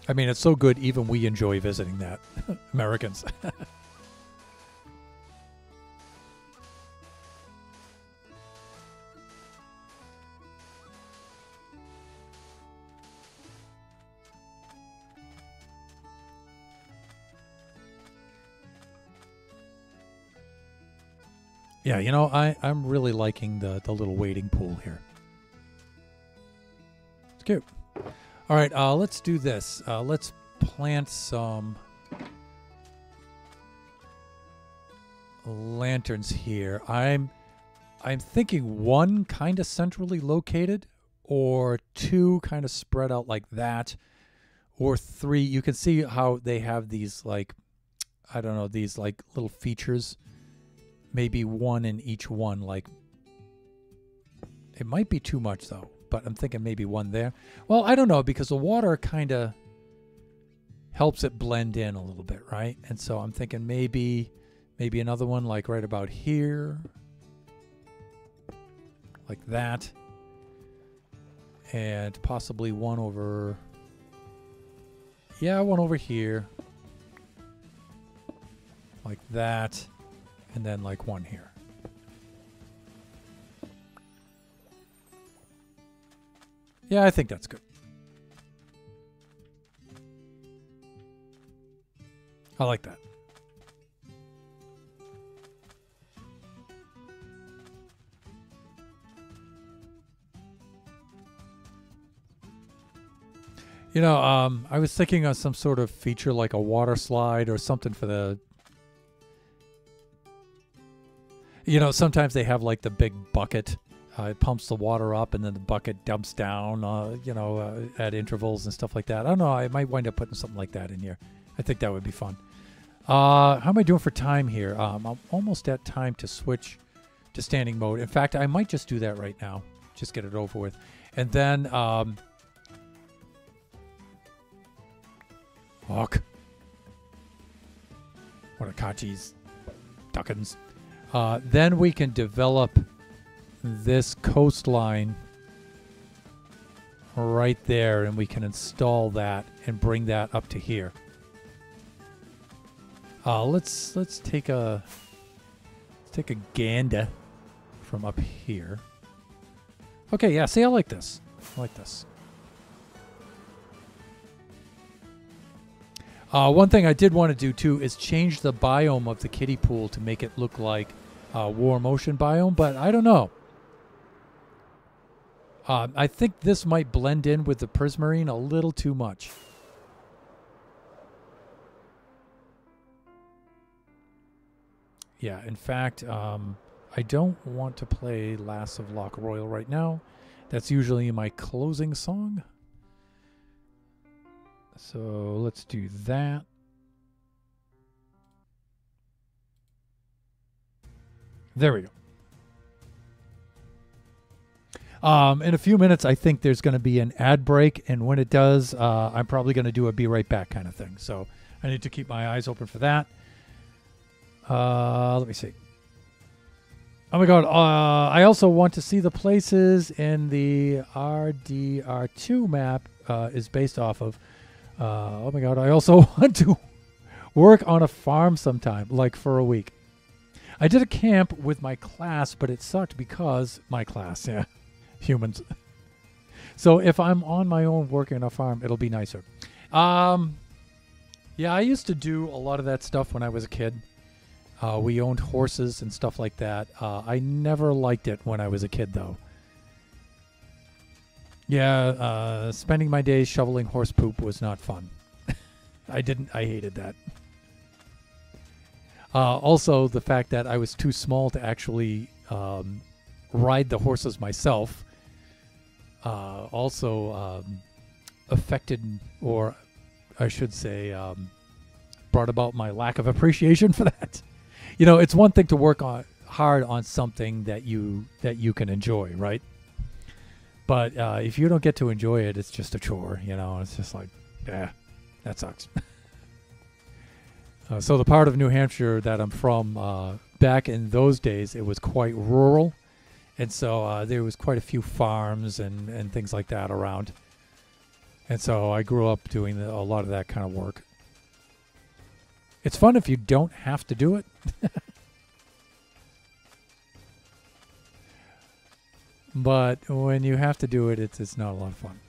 I mean, it's so good, even we enjoy visiting that, Americans. Yeah, you know, I'm really liking the little wading pool here. It's cute. All right, let's do this. Let's plant some lanterns here. I'm thinking one kind of centrally located, or two kind of spread out like that, or three. You can see how they have these, like, I don't know, these like little features. Maybe one in each one. Like, it might be too much though. But I'm thinking maybe one there. Well, I don't know, because the water kind of helps it blend in a little bit, right? And so I'm thinking maybe another one like right about here. Like that. And possibly one over... Yeah, one over here. Like that. And then like one here. Yeah, I think that's good. I like that. I was thinking of some sort of feature like a water slide or something for the. Sometimes they have like the big bucket. It pumps the water up and then the bucket dumps down, at intervals and stuff like that. I don't know. I might wind up putting something like that in here. I think that would be fun. How am I doing for time here? I'm almost at time to switch to standing mode. In fact, I might just do that right now. Just get it over with. And then, Hawk. What are Kachi's duckins? Then we can develop this coastline right there, and we can install that and bring that up to here. Let's take a gander from up here. Okay, yeah. See, I like this. I like this. One thing I did want to do too is change the biome of the kiddie pool to make it look like warm ocean biome, but I don't know. I think this might blend in with the Prismarine a little too much. Yeah, in fact, I don't want to play Lass of Loch Royal right now. That's usually my closing song. So let's do that. There we go. In a few minutes, I think there's going to be an ad break, and when it does, I'm probably going to do a be right back kind of thing. So I need to keep my eyes open for that. Let me see. Oh my god, I also want to see the places in the RDR2 map is based off of. Oh my god, I also want to work on a farm sometime, like for a week. I did a camp with my class, but it sucked because my class, yeah, humans. So if I'm on my own working on a farm, it'll be nicer. Yeah, I used to do a lot of that stuff when I was a kid. We owned horses and stuff like that. I never liked it when I was a kid, though. Yeah, spending my days shoveling horse poop was not fun. I hated that. Also, the fact that I was too small to actually ride the horses myself also affected, or I should say, brought about my lack of appreciation for that. It's one thing to work hard on something that you can enjoy, right? But if you don't get to enjoy it, it's just a chore, It's just like, yeah, that sucks. So the part of New Hampshire that I'm from, back in those days, it was quite rural. And so there was quite a few farms and things like that around. And so I grew up doing a lot of that kind of work. It's fun if you don't have to do it. But when you have to do it, it's not a lot of fun.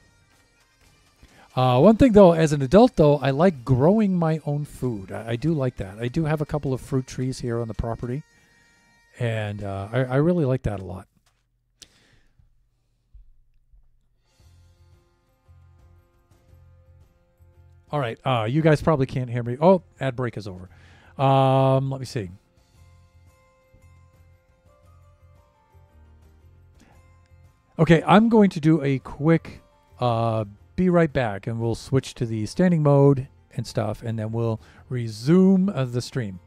One thing, though, as an adult, though, I like growing my own food. I do like that. I do have a couple of fruit trees here on the property. And I really like that a lot. All right. You guys probably can't hear me. Oh, ad break is over. Let me see. Okay, I'm going to do a quick be right back, and we'll switch to the standing mode and stuff, and then we'll resume the stream.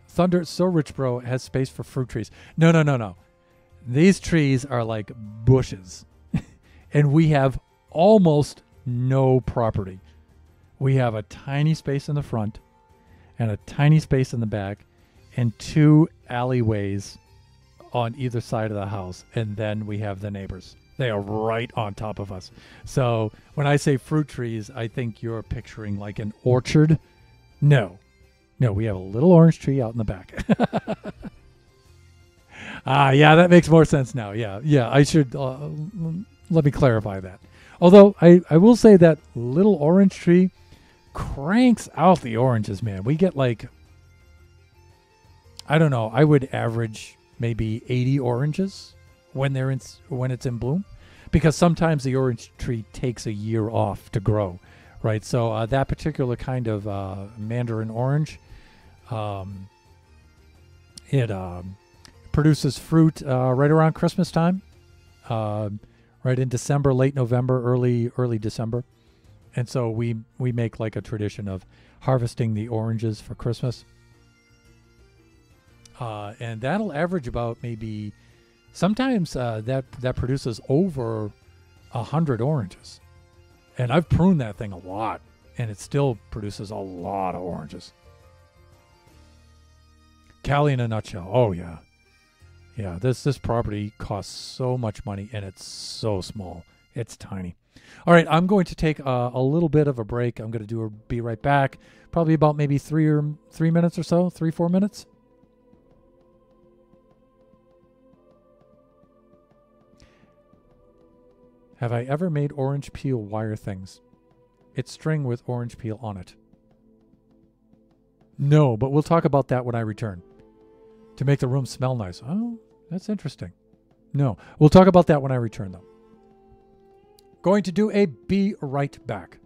Thunder So Rich Bro has space for fruit trees. No. These trees are like bushes. And we have almost no property. We have a tiny space in the front and a tiny space in the back and 2 alleyways on either side of the house. And then we have the neighbors. They are right on top of us. So when I say fruit trees, I think you're picturing like an orchard. No, we have a little orange tree out in the back. Yeah, that makes more sense now. Yeah, I should... let me clarify that. Although, I will say that little orange tree cranks out the oranges, man. We get like, I don't know, I would average maybe 80 oranges when when it's in bloom, because sometimes the orange tree takes a year off to grow, right? So that particular kind of mandarin orange, it produces fruit right around Christmas time, right in December, late November, early December. And so we make like a tradition of harvesting the oranges for Christmas. And that'll average about maybe sometimes that produces over 100 oranges. And I've pruned that thing a lot, and it still produces a lot of oranges. Cali in a nutshell. Oh yeah. Yeah, this property costs so much money, and it's so small. It's tiny. All right, I'm going to take a little bit of a break. I'm going to be right back. Probably about maybe 3 minutes or so, 4 minutes. Have I ever made orange peel wire things? It's string with orange peel on it. No, but we'll talk about that when I return. To make the room smell nice. Oh, that's interesting. No, we'll talk about that when I return, though. Going to do a be right back.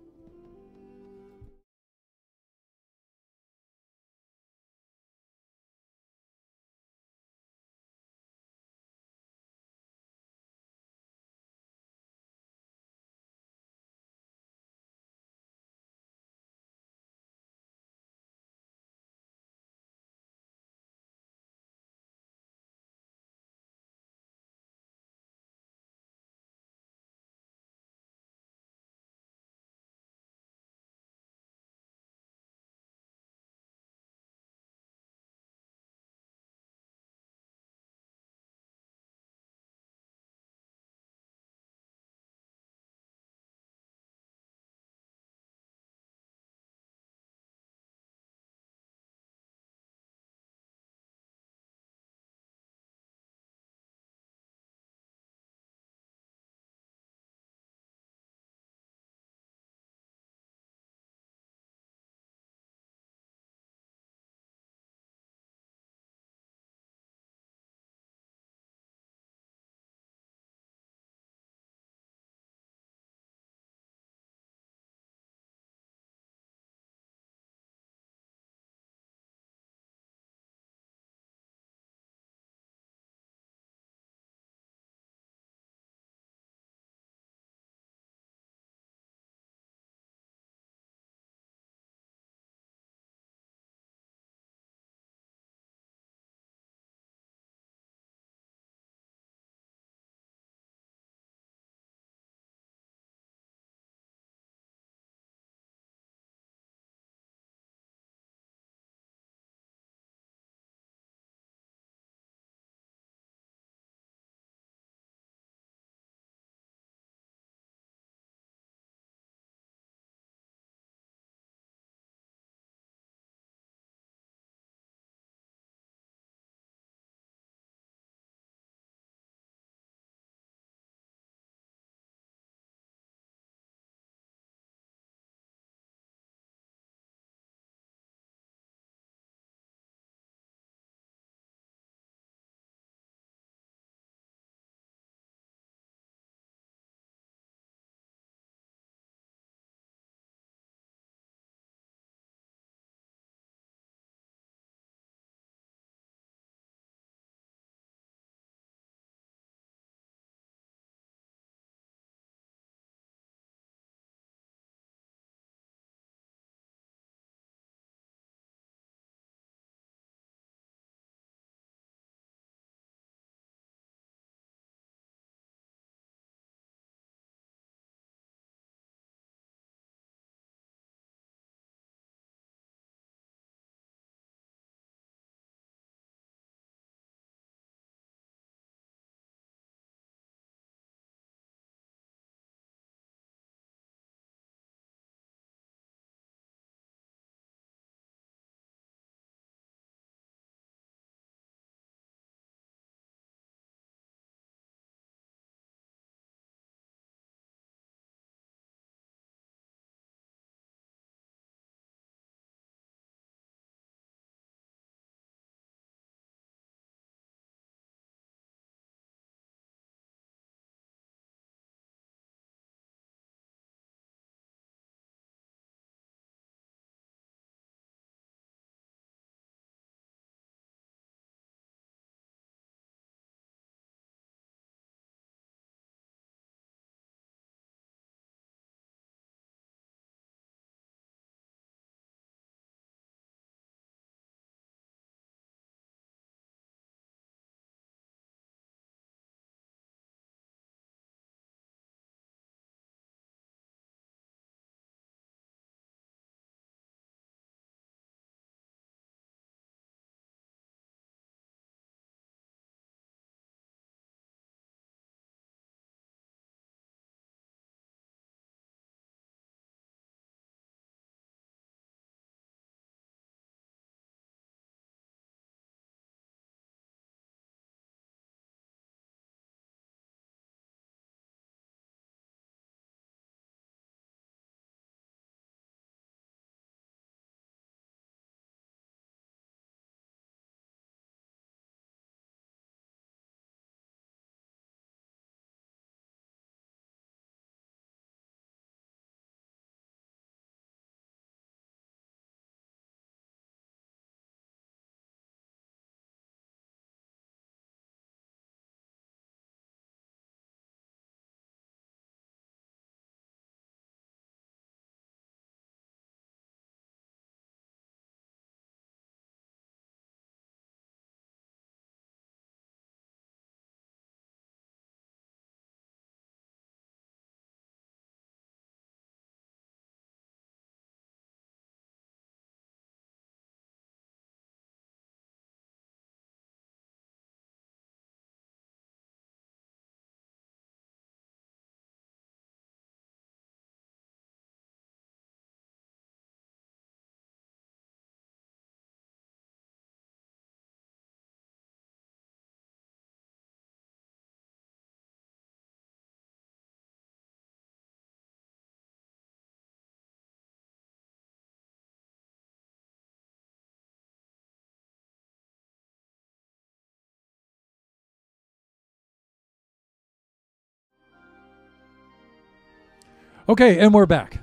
Okay, and we're back.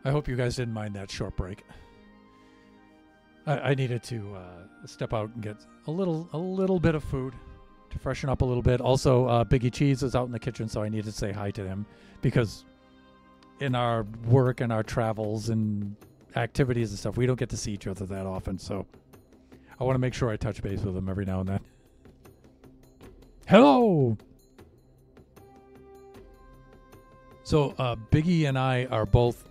I hope you guys didn't mind that short break. I needed to step out and get a little bit of food to freshen up a little bit. Also, Biggie Cheese was out in the kitchen, so I needed to say hi to him because in our work and our travels and activities and stuff, we don't get to see each other that often. So I want to make sure I touch base with him every now and then. Hello! So Biggie and I are both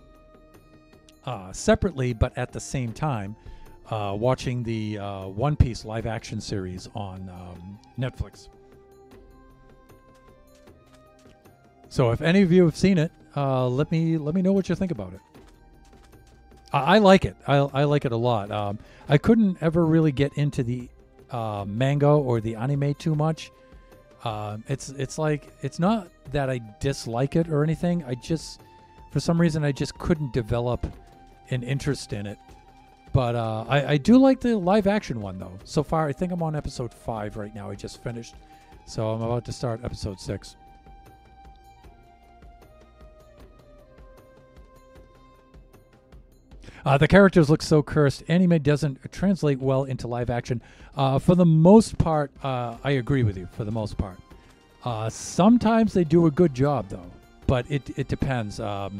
separately, but at the same time, watching the One Piece live action series on Netflix. So if any of you have seen it, let me know what you think about it. I like it. I like it a lot. I couldn't ever really get into the manga or the anime too much. It's like, it's not that I dislike it or anything. I just, for some reason, I just couldn't develop an interest in it. But I do like the live action one though. So far, I think I'm on episode 5 right now. I just finished, so I'm about to start episode 6. The characters look so cursed. Anime doesn't translate well into live action. For the most part, I agree with you. For the most part, sometimes they do a good job though, but it depends. I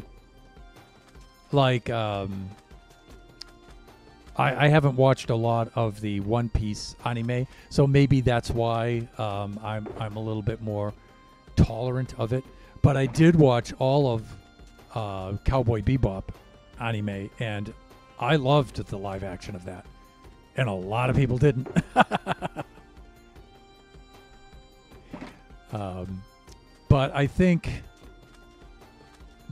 haven't watched a lot of the One Piece anime, so maybe that's why I'm a little bit more tolerant of it. But I did watch all of Cowboy Bebop anime, and I loved the live action of that, and a lot of people didn't. But I think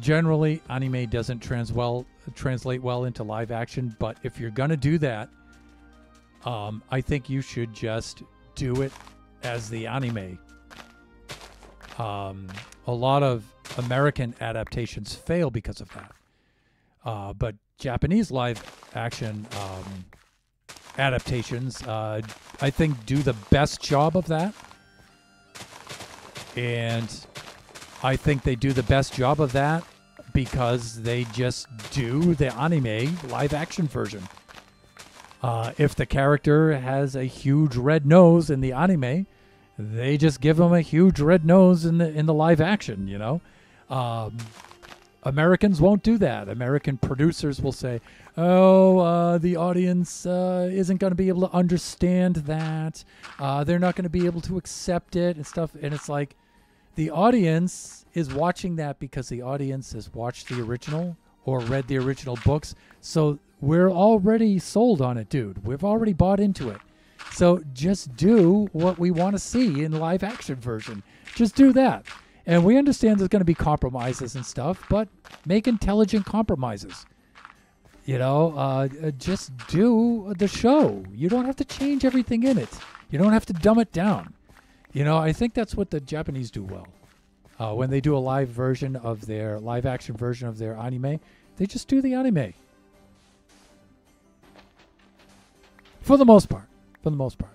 generally anime doesn't translate well into live action, but if you're gonna do that, I think you should just do it as the anime. A lot of American adaptations fail because of that. But Japanese live action adaptations, I think, do the best job of that. And I think they do the best job of that because they just do the anime live action version. If the character has a huge red nose in the anime, they just give him a huge red nose in the live action, you know? Americans won't do that. American producers will say, the audience isn't going to be able to understand that. They're not going to be able to accept it and stuff. And it's like, the audience is watching that because the audience has watched the original or read the original books. So we're already sold on it, dude. We've already bought into it. So just do what we want to see in the live action version. Just do that. And we understand there's going to be compromises and stuff, but make intelligent compromises. You know, just do the show. You don't have to change everything in it. You don't have to dumb it down. You know, I think that's what the Japanese do well. When they do a live action version of their anime, they just do the anime. For the most part. For the most part.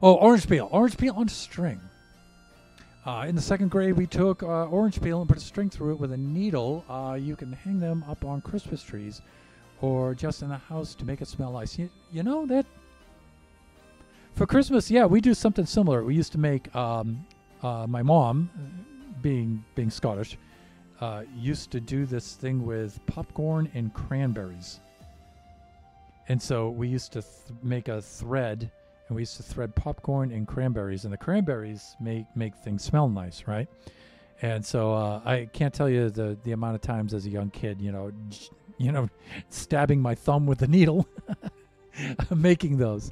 Oh, orange peel on string. In the second grade, we took orange peel and put a string through it with a needle. You can hang them up on Christmas trees or just in the house to make it smell nice. You know that for Christmas, yeah, we do something similar. We used to make, my mom, being Scottish, used to do this thing with popcorn and cranberries. And so we used to make a thread. And we used to thread popcorn and cranberries, and the cranberries make things smell nice, right? And so I can't tell you the amount of times as a young kid, you know, stabbing my thumb with the needle, making those.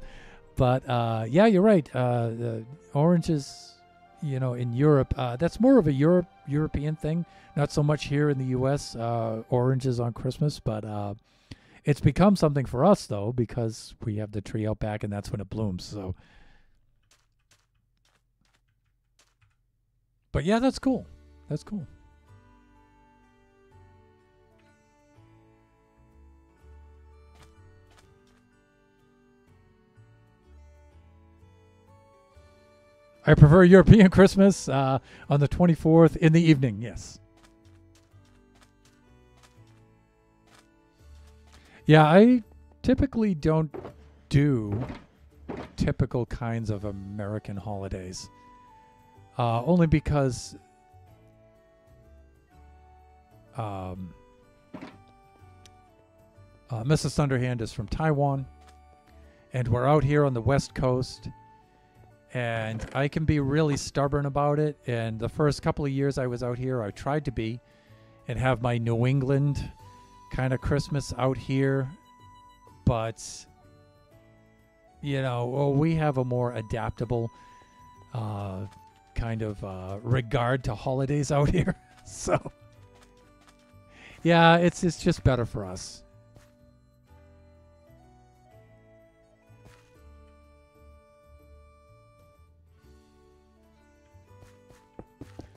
But yeah, you're right. The oranges, you know, in Europe, that's more of a European thing. Not so much here in the U.S. Oranges on Christmas, but. It's become something for us, though, because we have the tree out back, and that's when it blooms. So, but yeah, that's cool. That's cool. I prefer European Christmas on the 24th in the evening, yes. Yeah, I typically don't do typical kinds of American holidays. Only because Mrs. Thunderhand is from Taiwan, and we're out here on the West Coast, and I can be really stubborn about it. And the first couple of years I was out here, I tried to be and have my New England kind of Christmas out here, but we have a more adaptable kind of regard to holidays out here. So yeah, it's just better for us.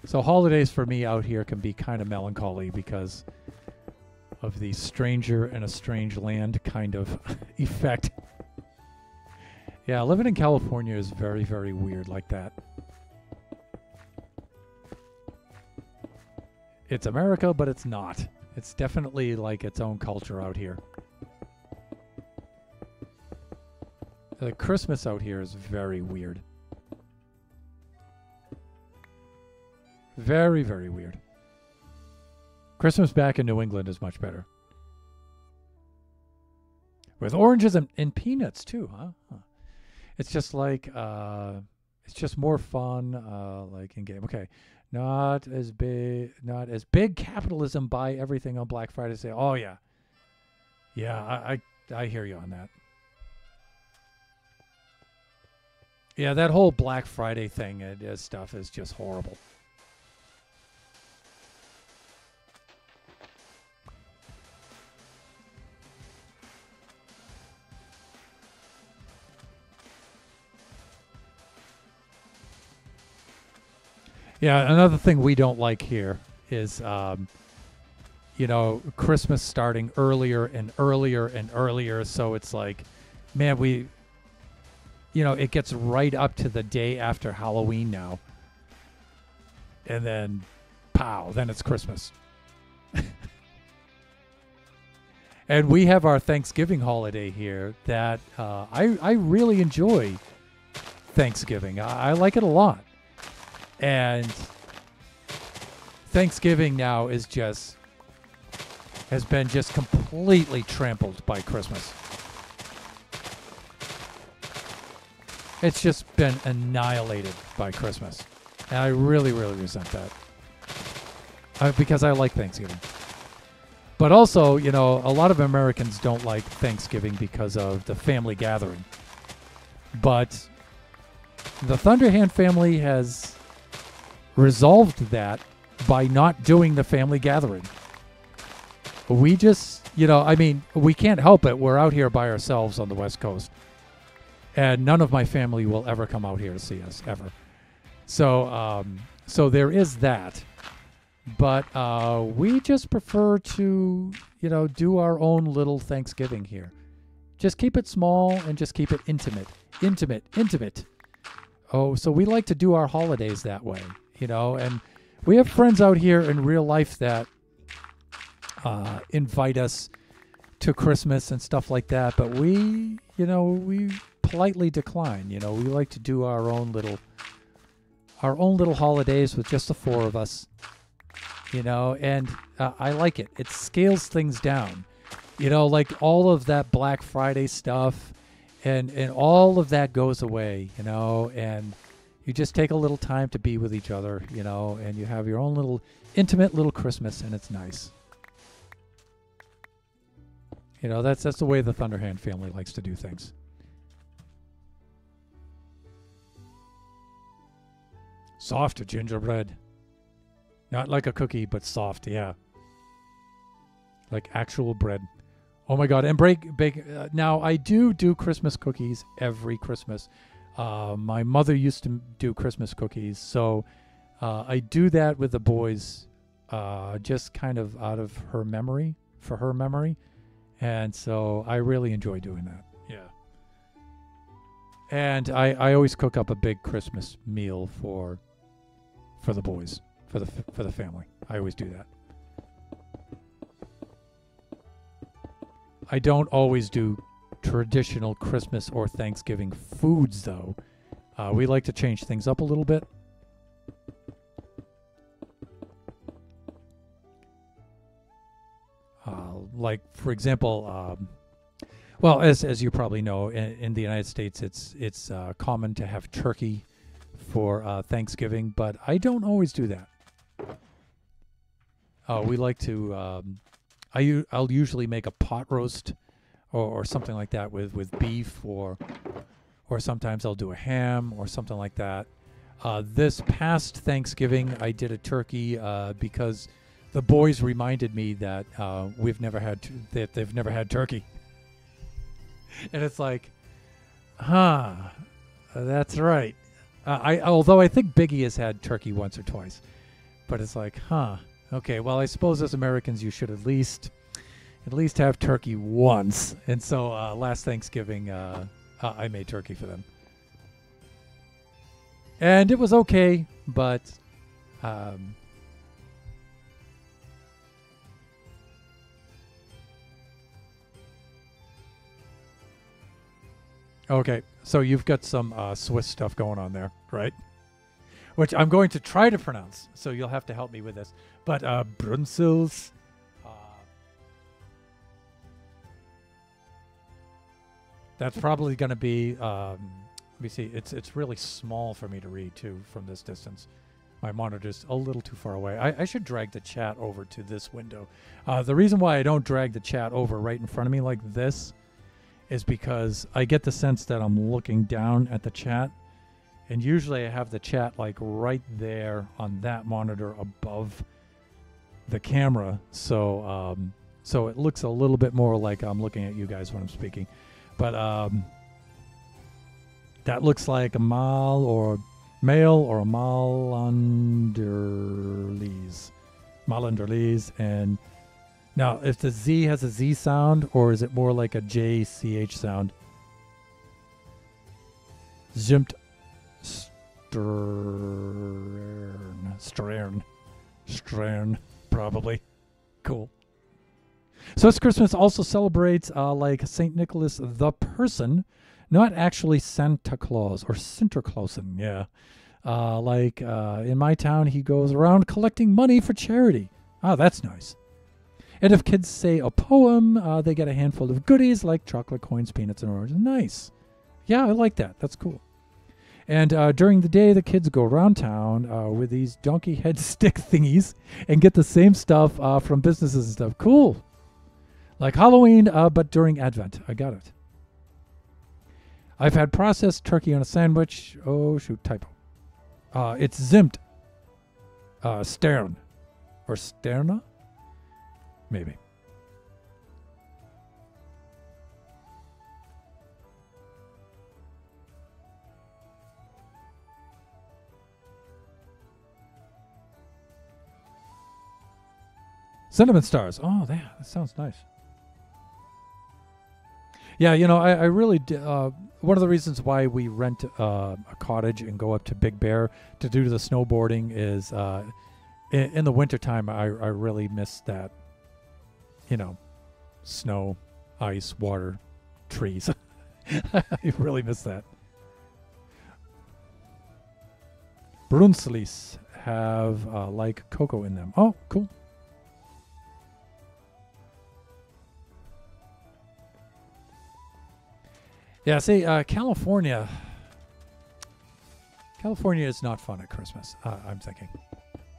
So holidays for me out here can be kind of melancholy because of the stranger in a strange land kind of effect. Yeah, living in California is very, very weird like that. It's America, but it's not. It's definitely like its own culture out here. The Christmas out here is very weird. Very, very weird. Christmas back in New England is much better. With oranges and peanuts too, huh? It's just like, it's just more fun, like in game. Okay, not as big capitalism buy everything on Black Friday. Say, oh yeah, I hear you on that. Yeah, that whole Black Friday thing and stuff is just horrible. Yeah, another thing we don't like here is, Christmas starting earlier and earlier and earlier. So it's like, man, it gets right up to the day after Halloween now. And then, pow, then it's Christmas. And we have our Thanksgiving holiday here that I really enjoy Thanksgiving. I like it a lot. And Thanksgiving now has been just completely trampled by Christmas. It's just been annihilated by Christmas. And I really, really resent that. Because I like Thanksgiving. But also, a lot of Americans don't like Thanksgiving because of the family gathering. But the Thunderhand family has resolved that by not doing the family gathering. We just, we can't help it. We're out here by ourselves on the West Coast. And none of my family will ever come out here to see us, ever. So, so there is that. But we just prefer to, do our own little Thanksgiving here. Just keep it small and just keep it intimate. Intimate. Oh, so we like to do our holidays that way. And we have friends out here in real life that invite us to Christmas and stuff like that. But we politely decline. We like to do our own little holidays with just the four of us. And I like it. It scales things down. Like all of that Black Friday stuff and all of that goes away, and you just take a little time to be with each other, and you have your own little intimate little Christmas, and it's nice. That's the way the Thunderhand family likes to do things. Soft gingerbread. Not like a cookie, but soft, yeah. Like actual bread. Oh my God, and bake. Now, I do Christmas cookies every Christmas. My mother used to do Christmas cookies, so I do that with the boys just kind of out of her memory, for her memory. And so I really enjoy doing that. Yeah. And I always cook up a big Christmas meal for the boys, for the family. I always do that. I don't always do traditional Christmas or Thanksgiving foods, though. We like to change things up a little bit. Like, for example, well, as you probably know, in the United States, it's common to have turkey for Thanksgiving, but I don't always do that. We like to. I'll usually make a pot roast or something like that with beef, or sometimes I'll do a ham or something like that. This past Thanksgiving, I did a turkey because the boys reminded me that they've never had turkey, and it's like, that's right. Although I think Biggie has had turkey once or twice, but it's like, okay. Well, I suppose as Americans, you should at least have turkey once. And so last Thanksgiving, I made turkey for them, and it was okay, but. Okay, so you've got some Swiss stuff going on there, right? Which I'm going to try to pronounce, so you'll have to help me with this. But Brunsels, that's probably going to be. Let me see. It's really small for me to read too from this distance. My monitor's a little too far away. I should drag the chat over to this window. The reason why I don't drag the chat over right in front of me like this is because I get the sense that I'm looking down at the chat, and usually I have the chat like right there on that monitor above the camera, so so it looks a little bit more like I'm looking at you guys when I'm speaking. But that looks like a male or a Malanderlese, and now, if the Z has a Z sound, or is it more like a JCH sound? Zimt Stern, probably. Cool. So this Christmas also celebrates like St. Nicholas the person, not actually Santa Claus or Sinterklaasen, yeah. In my town, he goes around collecting money for charity. Oh, that's nice. And if kids say a poem, they get a handful of goodies like chocolate coins, peanuts, and oranges. Nice. Yeah, I like that. That's cool. And during the day, the kids go around town with these donkey head stick thingies and get the same stuff from businesses and stuff. Cool. Like Halloween, but during Advent. I got it. I've had processed turkey on a sandwich. Oh, shoot, typo. It's Zimt. Stern. Or Sterna? Maybe. Cinnamon stars. Oh, that sounds nice. Yeah, you know, I really one of the reasons why we rent a cottage and go up to Big Bear to do the snowboarding is in the wintertime, I really miss that. You know, snow, ice, water, trees. I really miss that. Brunslis have like cocoa in them. Oh, cool. Yeah, see, California is not fun at Christmas, I'm thinking.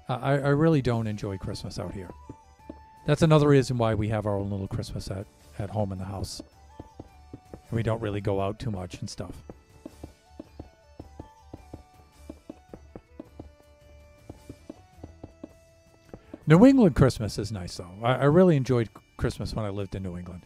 I really don't enjoy Christmas out here. That's another reason why we have our own little Christmas at home in the house. We don't really go out too much and stuff. New England Christmas is nice, though. I really enjoyed Christmas when I lived in New England.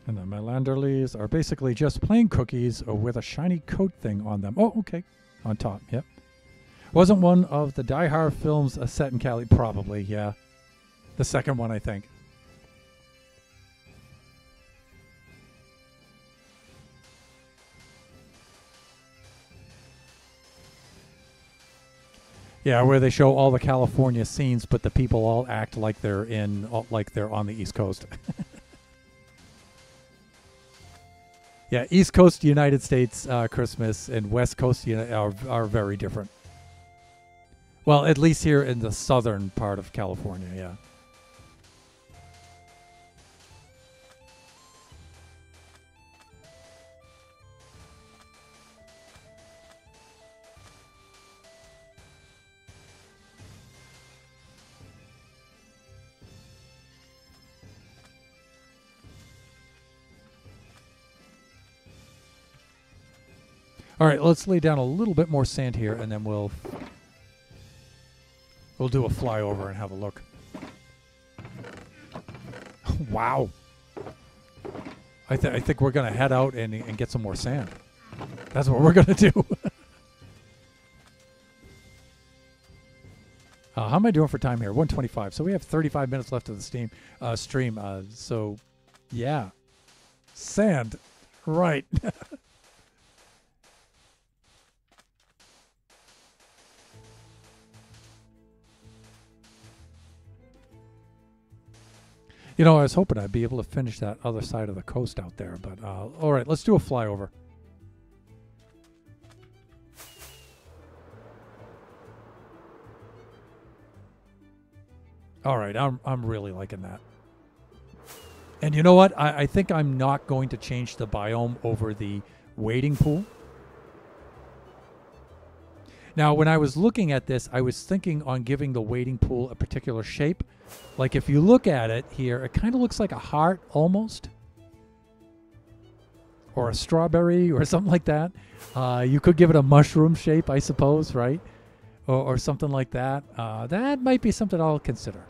And the Melanderlies are basically just plain cookies with a shiny coat thing on them. Oh, okay. On top, yep. Wasn't one of the Die Hard films set in Cali? Probably, yeah. The second one, I think. Yeah, where they show all the California scenes, but the people all act like they're on the East Coast. Yeah, East Coast United States Christmas and West Coast are very different. Well, at least here in the southern part of California, yeah. All right, let's lay down a little bit more sand here, and then we'll do a flyover and have a look. Wow. I think we're going to head out and get some more sand. That's what we're going to do. How am I doing for time here? 1:25. So we have 35 minutes left of the stream. So, yeah. Sand. Right. You know, I was hoping I'd be able to finish that other side of the coast out there, but all right, let's do a flyover. All right, I'm really liking that. And you know what? I think I'm not going to change the biome over the wading pool. Now, when I was looking at this, I was thinking on giving the wading pool a particular shape. Like if you look at it here, it kind of looks like a heart almost. Or a strawberry or something like that. You could give it a mushroom shape, I suppose, right? Or something like that. That might be something I'll consider.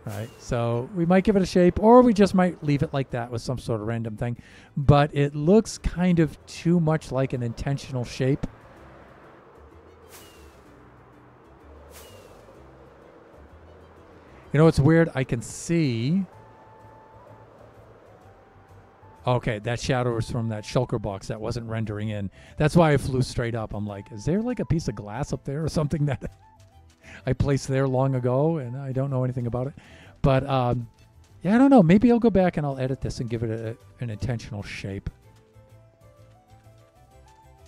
Right, so we might give it a shape, or we just might leave it like that with some sort of random thing. But it looks kind of too much like an intentional shape. You know what's weird? I can see... Okay, that shadow is from that shulker box that wasn't rendering in. That's why I flew straight up. I'm like, is there like a piece of glass up there or something that I placed there long ago and I don't know anything about it? But, yeah, I don't know. Maybe I'll go back and I'll edit this and give it an intentional shape.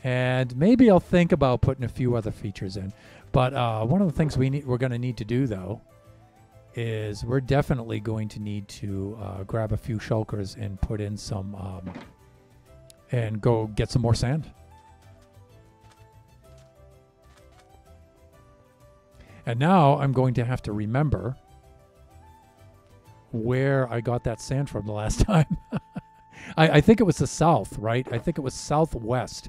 And maybe I'll think about putting a few other features in. But one of the things we're going to need to do, though, is we're definitely going to need to grab a few shulkers and put in some, and go get some more sand. And now I'm going to have to remember where I got that sand from the last time. I think it was the south, right? I think it was southwest.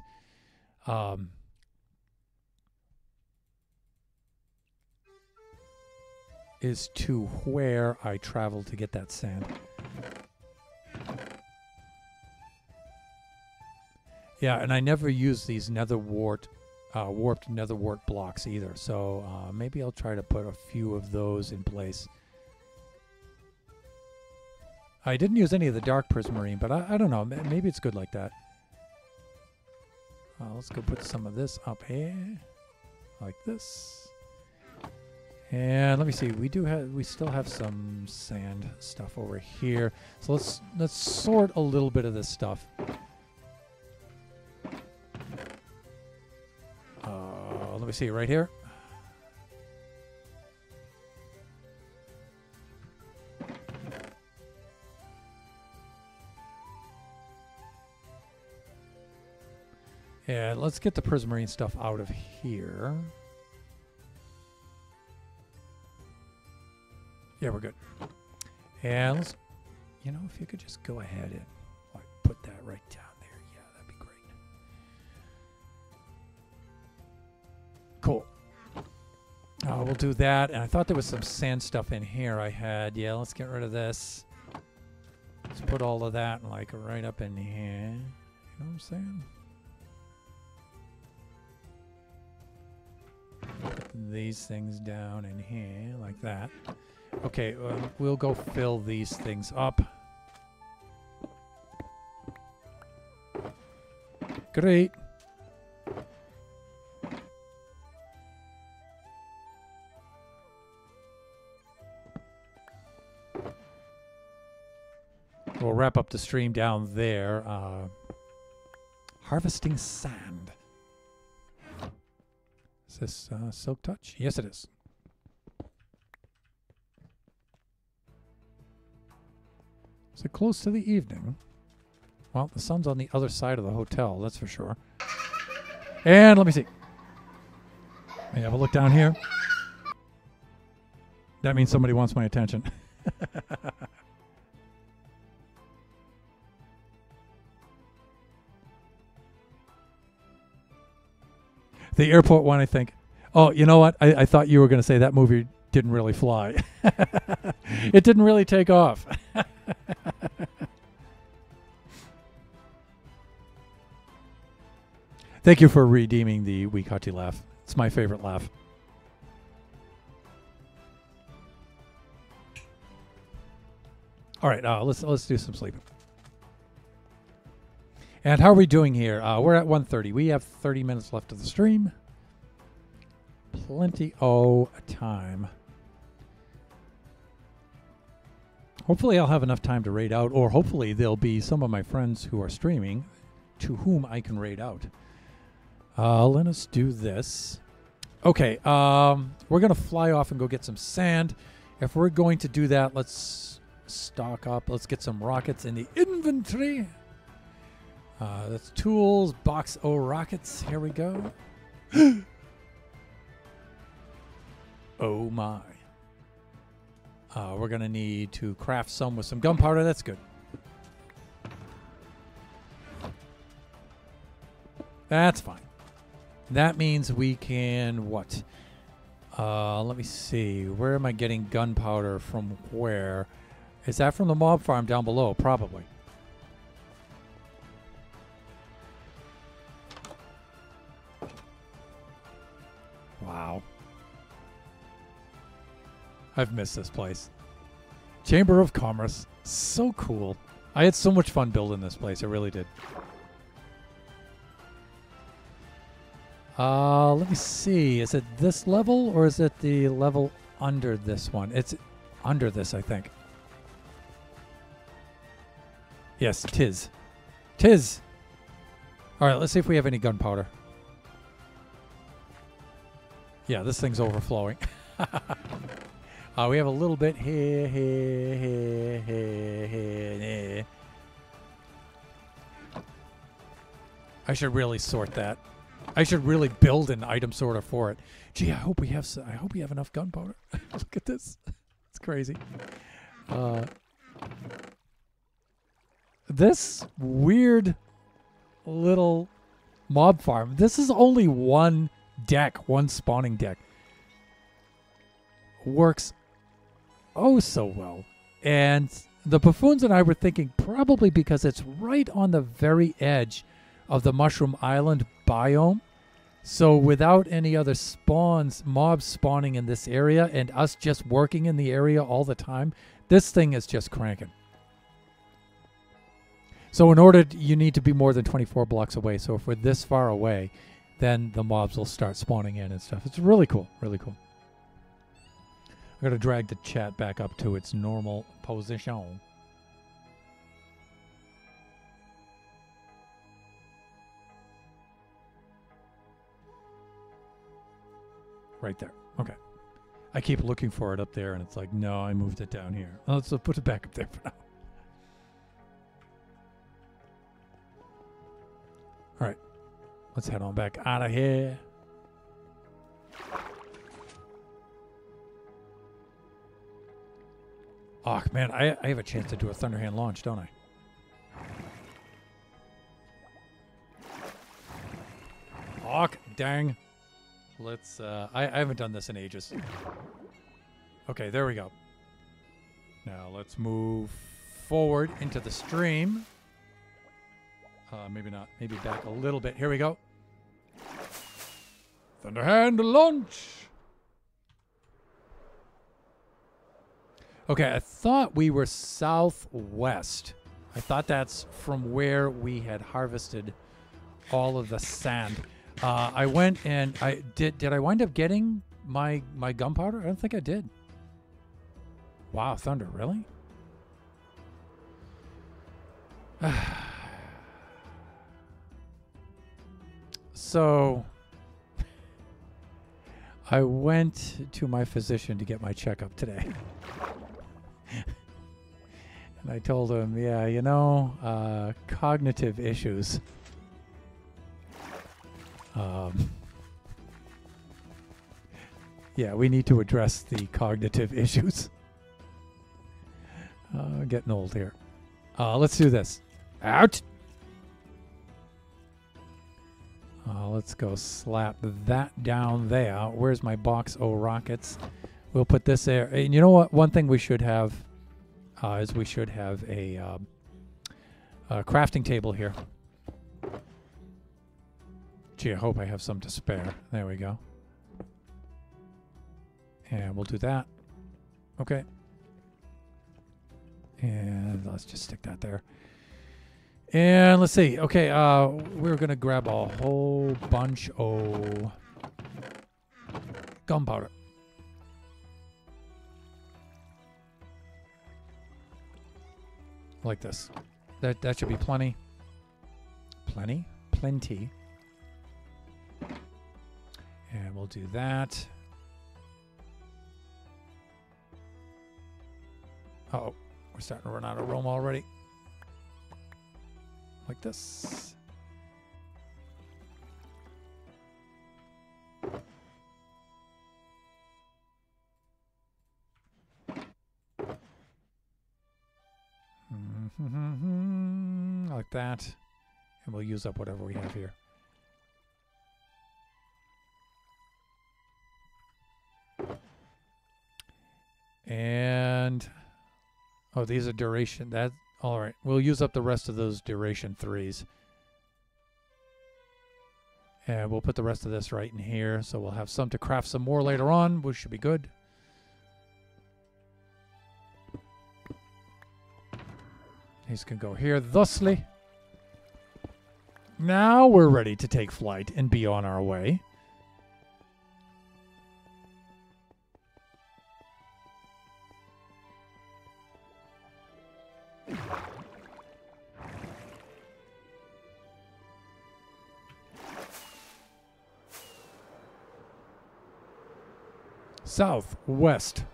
Is to where I traveled to get that sand. Yeah, and I never used these warped netherwort blocks either. So maybe I'll try to put a few of those in place. I didn't use any of the dark prismarine, but I don't know. Maybe it's good like that. Let's go put some of this up here, like this. And let me see. We still have some sand stuff over here. So let's sort a little bit of this stuff. Let me see right here. And let's get the prismarine stuff out of here. Yeah, we're good. And let's, you know, if you could just go ahead and like put that right down there. Yeah, that'd be great. Cool. we'll do that. And I thought there was some sand stuff in here I had. Yeah, let's get rid of this. Let's put all of that like right up in here. You know what I'm saying? Put these things down in here like that. Okay, we'll go fill these things up. Great. We'll wrap up the stream down there. Harvesting sand. Is this Silk Touch? Yes, it is. Is it close to the evening? Well, the sun's on the other side of the hotel, that's for sure. And let me see. Let me have a look down here. That means somebody wants my attention. The airport one, I think. Oh, you know what? I thought you were going to say that movie didn't really fly. It didn't really take off. Thank you for redeeming the Wikati laugh. It's my favorite laugh. All right, let's do some sleeping. And how are we doing here? We're at 1:30. We have 30 minutes left of the stream. Plenty of time. Hopefully I'll have enough time to raid out, or hopefully there'll be some of my friends who are streaming to whom I can raid out. Let us do this. Okay, we're going to fly off and go get some sand. If we're going to do that, let's stock up. Let's get some rockets in the inventory. That's tools, box O rockets. Here we go. Oh my. We're going to need to craft some with some gunpowder. That's good. That's fine. That means we can what? Let me see. Where am I getting gunpowder from where? Is that from the mob farm down below? Probably. Wow. I've missed this place. Chamber of Commerce. So cool. I had so much fun building this place. I really did. Let me see. Is it this level or is it the level under this one? It's under this, I think. Yes, tis. Tis. All right, let's see if we have any gunpowder. Yeah, this thing's overflowing. We have a little bit here. I should really sort that. I should really build an item sorter for it. Gee, I hope we have enough gunpowder. Look at this. It's crazy. This weird little mob farm. This is only one deck, one spawning deck. Works oh so well. And the buffoons and I were thinking probably because it's right on the very edge of the Mushroom Island biome. So without any other mobs spawning in this area and us just working in the area all the time, this thing is just cranking. So in order, you need to be more than 24 blocks away. So if we're this far away, then the mobs will start spawning in and stuff. It's really cool, really cool. I'm going to drag the chat back up to its normal position. Right there. Okay. I keep looking for it up there, and it's like, no, I moved it down here. Let's put it back up there for now. All right. Let's head on back out of here. Oh, man, I have a chance to do a Thunderhand launch, don't I? Oh, dang. Let's, I haven't done this in ages. Okay, there we go. Now let's move forward into the stream. Maybe not. Maybe back a little bit. Here we go. Thunderhand launch. Okay, I thought we were southwest. I thought that's from where we had harvested all of the sand. I went and I did I wind up getting my gunpowder? I don't think I did. Wow, thunder, really? So I went to my physician to get my checkup today. And I told him, yeah, you know, cognitive issues. Yeah, we need to address the cognitive issues. Getting old here. Let's do this. Out! Let's go slap that down there. Where's my box o' rockets? We'll put this there. And you know what? One thing we should have is we should have a crafting table here. Gee, I hope I have some to spare. There we go. And we'll do that. Okay. And let's just stick that there. And let's see. Okay, we're going to grab a whole bunch of gunpowder. Like this. That should be plenty. Plenty? Plenty. And we'll do that. Uh-oh. We're starting to run out of room already. Like this. Like that. And we'll use up whatever we have here. And oh, these are duration. That all right. We'll use up the rest of those duration 3s. And we'll put the rest of this right in here. So we'll have some to craft some more later on, which should be good. These can go here thusly. Now we're ready to take flight and be on our way. Southwest.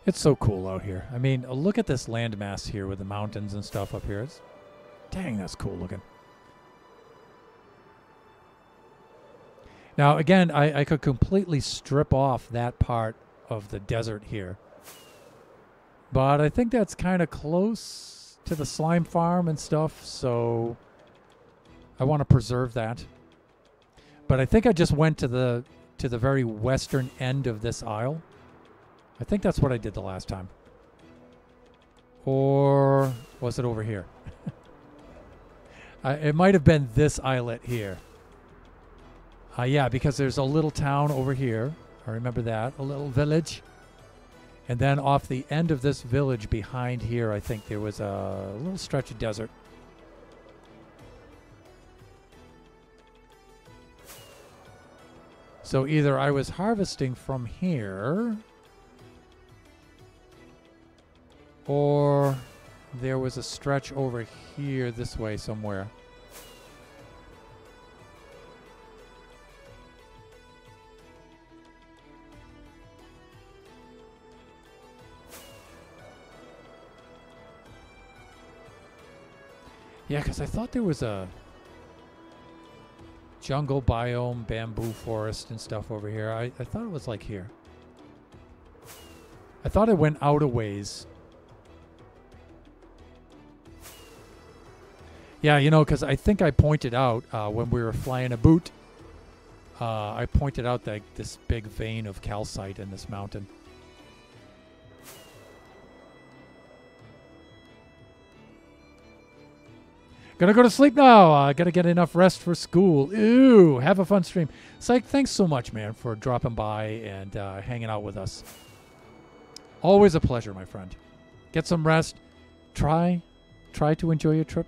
It's so cool out here. I mean, look at this landmass here with the mountains and stuff up here. It's, dang, that's cool looking. Now, again, I could completely strip off that part of the desert here. But I think that's kind of close to the slime farm and stuff, so I want to preserve that. But I think I just went to the very western end of this isle. I think that's what I did the last time. Or was it over here? It might have been this islet here. Yeah, because there's a little town over here. I remember that. A little village. And then off the end of this village behind here, I think there was a little stretch of desert. So either I was harvesting from here, or there was a stretch over here this way somewhere. Yeah, because I thought there was a... jungle biome, bamboo forest and stuff over here. I thought it was like here. I thought it went out a ways. Yeah, you know, because I think I pointed out when we were flying a boot, I pointed out that this big vein of calcite in this mountain. Gonna go to sleep now. Gotta get enough rest for school. Ew, have a fun stream. Psych, thanks so much, man, for dropping by and hanging out with us. Always a pleasure, my friend. Get some rest. Try to enjoy your trip.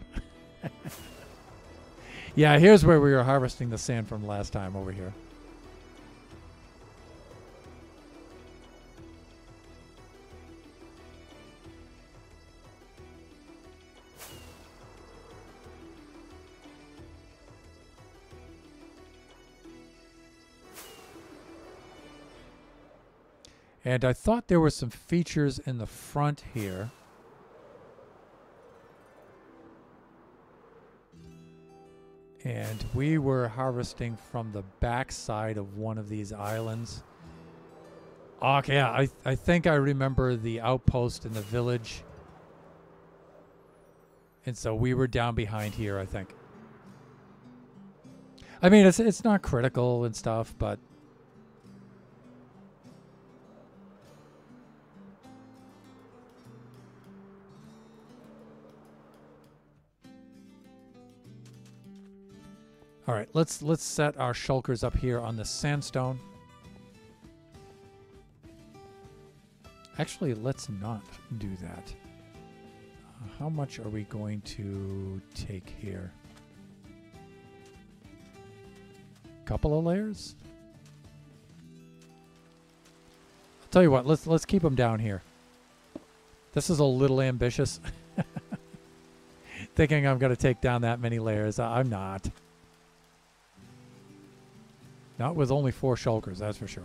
Yeah, here's where we were harvesting the sand from last time over here. And I thought there were some features in the front here. And we were harvesting from the back side of one of these islands. Okay, yeah, I think I remember the outpost in the village. And so we were down behind here, I think. I mean, it's not critical and stuff, but... All right, let's set our shulkers up here on the sandstone. Actually, let's not do that. How much are we going to take here? Couple of layers? I'll tell you what, let's keep them down here. This is a little ambitious. Thinking I'm going to take down that many layers. I'm not. Not with only 4 shulkers, that's for sure.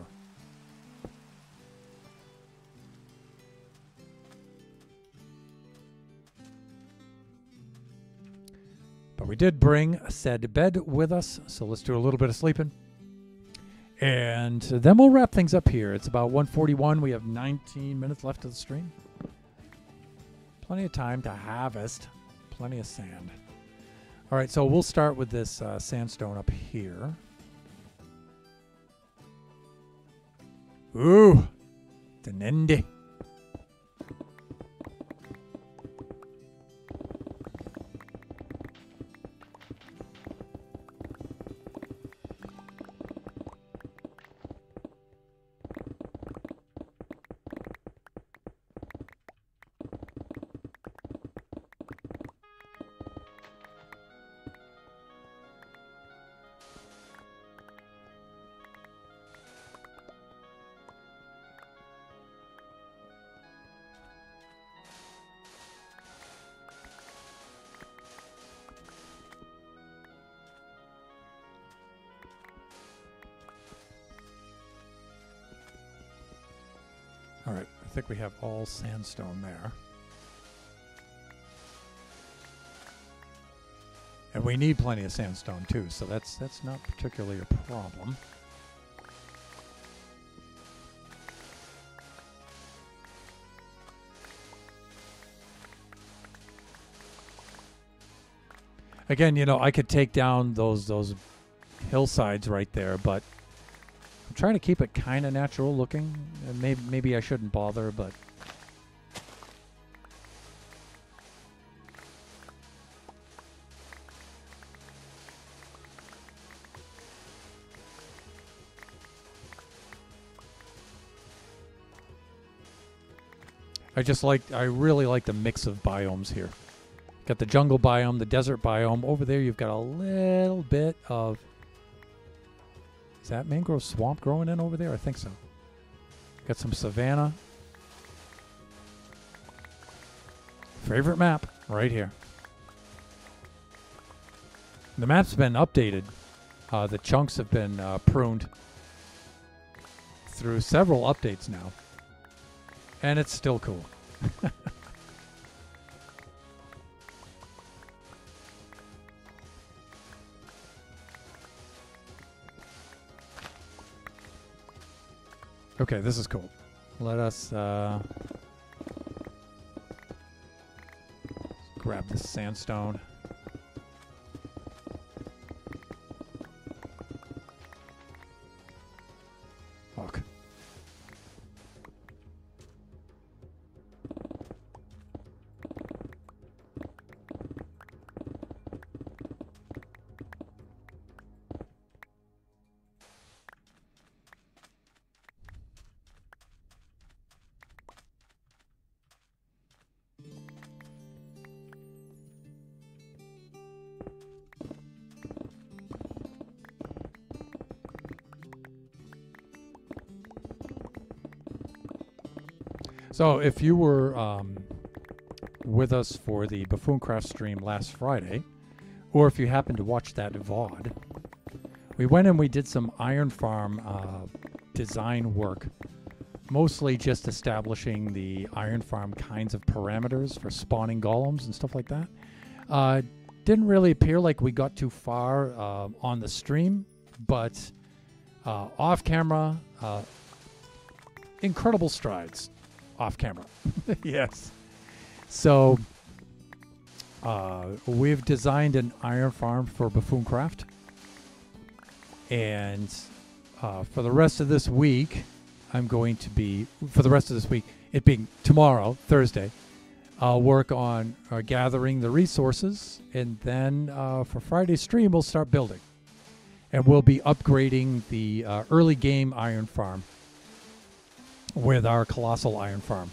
But we did bring said bed with us, so let's do a little bit of sleeping. And then we'll wrap things up here. It's about 1:41. We have 19 minutes left of the stream. Plenty of time to harvest. Plenty of sand. All right, so we'll start with this sandstone up here. Ooh, Denende. All right, I think we have all sandstone there. And we need plenty of sandstone too, so that's not particularly a problem. Again, you know, I could take down those hillsides right there, but I'm trying to keep it kind of natural looking. And maybe I shouldn't bother, but I really like the mix of biomes here. Got the jungle biome, the desert biome. Over there you've got a little bit of... Is that mangrove swamp growing in over there? I think so. Got some savanna. Favorite map right here. The map's been updated. The chunks have been pruned through several updates now. And it's still cool. Okay, this is cool. Let us grab this sandstone. Fuck. So if you were with us for the Buffooncraft stream last Friday, or if you happened to watch that VOD, we went and we did some Iron Farm design work, mostly just establishing the Iron Farm kinds of parameters for spawning golems and stuff like that. Didn't really appear like we got too far on the stream, but off camera, incredible strides. Off camera. Yes. So we've designed an iron farm for Buffooncraft, and for the rest of this week I'm going to be, for the rest of this week, it being tomorrow, Thursday, I'll work on gathering the resources, and then for Friday's stream we'll start building, and we'll be upgrading the early game iron farm with our colossal iron farm.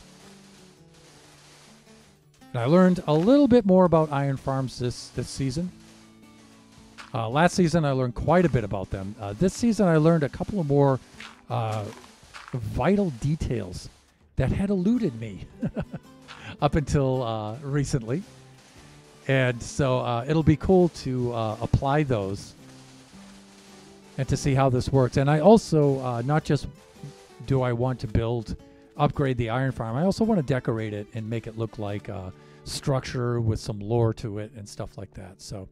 And I learned a little bit more about iron farms this season. Last season I learned quite a bit about them. This season I learned a couple of more vital details that had eluded me up until recently. And so it'll be cool to apply those and to see how this works. And I also, not just do I want to upgrade the iron farm, I also want to decorate it and make it look like a structure with some lore to it and stuff like that. So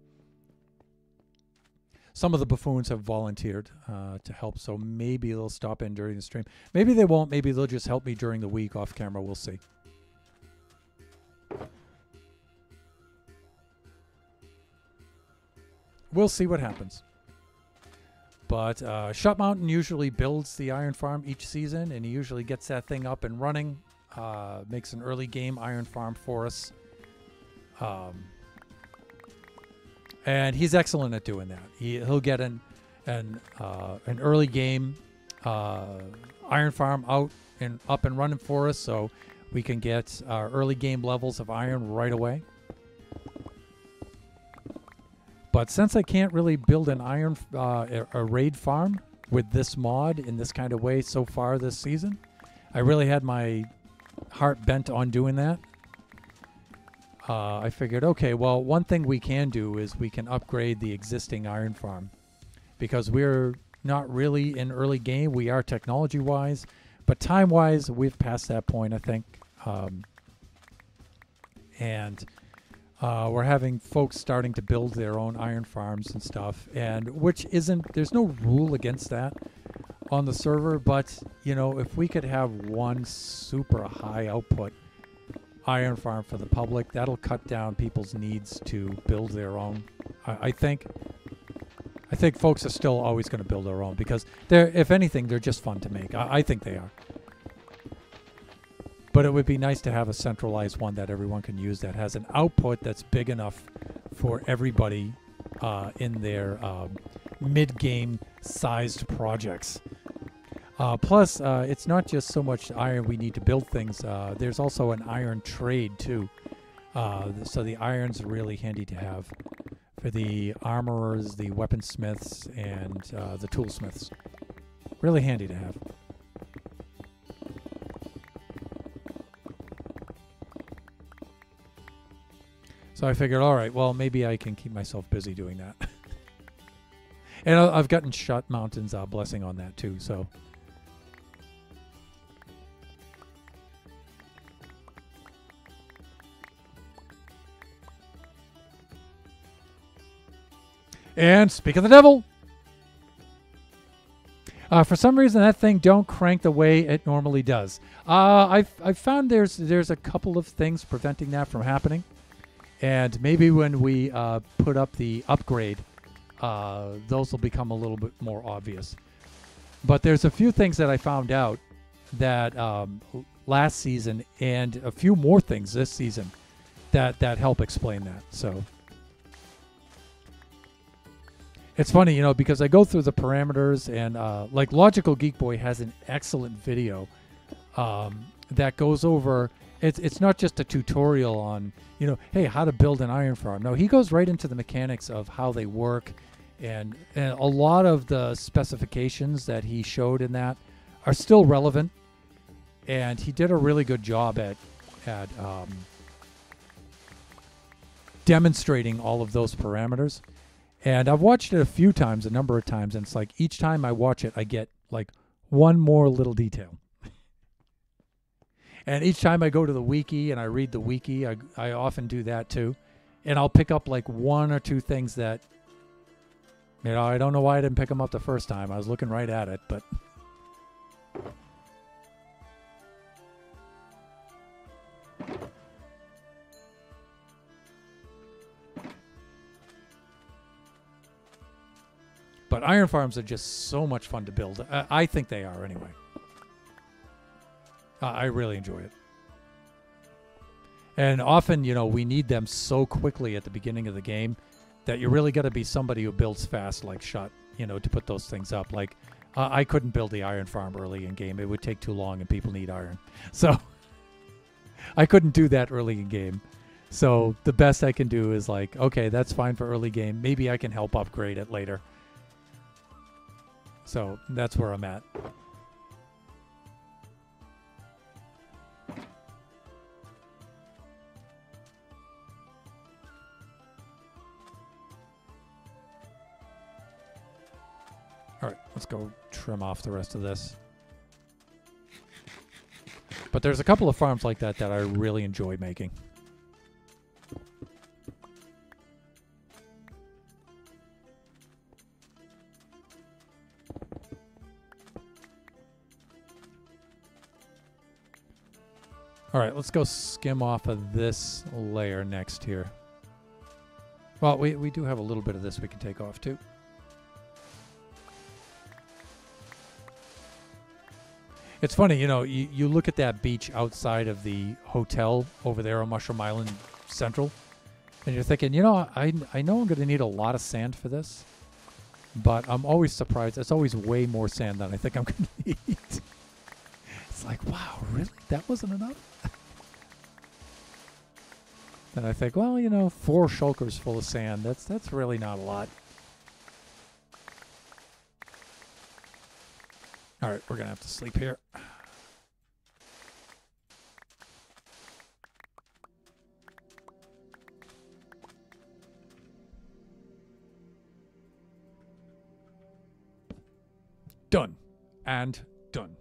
some of the buffoons have volunteered to help, so maybe they'll stop in during the stream. Maybe they won't. Maybe they'll just help me during the week off camera. We'll see. We'll see what happens. But Shut Mountain usually builds the iron farm each season, and he usually gets that thing up and running, makes an early game iron farm for us. And he's excellent at doing that. He'll get an early game iron farm out and up and running for us, so we can get our early game levels of iron right away. But since I can't really build an iron a raid farm with this mod in this kind of way so far this season, I really had my heart bent on doing that. I figured, okay, well, one thing we can do is we can upgrade the existing iron farm, because we're not really in early game. We are technology-wise, but time-wise, we've passed that point, I think. And we're having folks starting to build their own iron farms and stuff, and there's no rule against that on the server, but, you know, if we could have one super high output iron farm for the public, that'll cut down people's needs to build their own. I think folks are still always going to build their own, because if anything, they're just fun to make. I think they are. But it would be nice to have a centralized one that everyone can use, that has an output that's big enough for everybody in their mid-game sized projects. Plus, it's not just so much iron we need to build things. There's also an iron trade, too. So the iron's really handy to have for the armorers, the weaponsmiths, and the toolsmiths. Really handy to have. So I figured, all right, well, maybe I can keep myself busy doing that. And I've gotten Shut Mountain's blessing on that, too, so... And speak of the devil, For some reason, that thing don't crank the way it normally does. I've found there's a couple of things preventing that from happening, and maybe when we put up the upgrade, those will become a little bit more obvious. But there's a few things that I found out that last season, and a few more things this season that help explain that. So it's funny, because I go through the parameters, and like Logical Geek Boy has an excellent video that goes over. It's not just a tutorial on hey, how to build an iron farm. No, he goes right into the mechanics of how they work, and a lot of the specifications that he showed in that are still relevant. And he did a really good job at demonstrating all of those parameters. And I've watched it a number of times, and it's like each time I watch it, I get like one more little detail. And each time I go to the wiki and I read the wiki, I often do that too. And I'll pick up like one or two things that, I don't know why I didn't pick them up the first time. I was looking right at it, but... But iron farms are just so much fun to build. I think they are anyway. I really enjoy it. And often, we need them so quickly at the beginning of the game that you really got to be somebody who builds fast like Shut, to put those things up. Like, I couldn't build the iron farm early in game. It would take too long and people need iron. So I couldn't do that early in game. So the best I can do is like, okay, that's fine for early game. Maybe I can help upgrade it later. So that's where I'm at. All right, let's go trim off the rest of this. But there's a couple of farms like that I really enjoy making. All right, let's go skim off of this layer next here. Well, we do have a little bit of this we can take off too. It's funny, you look at that beach outside of the hotel over there on Mushroom Island Central, and you're thinking, I know I'm going to need a lot of sand for this, but I'm always surprised. It's always way more sand than I think I'm going to need. It's like, wow, really? That wasn't enough? And I think, well, 4 shulkers full of sand, that's really not a lot. All right, we're going to have to sleep here. Done. And done.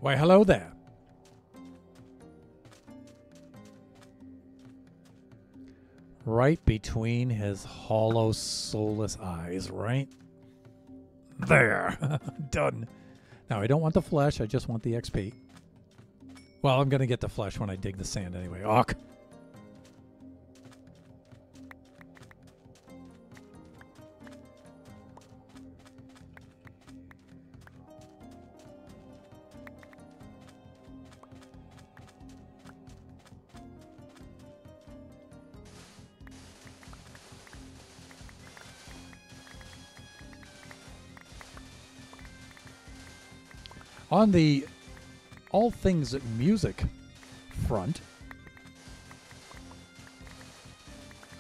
Why, hello there. Right between his hollow, soulless eyes, right there. Done. Now, I don't want the flesh. I just want the XP. Well, I'm going to get the flesh when I dig the sand anyway. Awk. On the all things music front,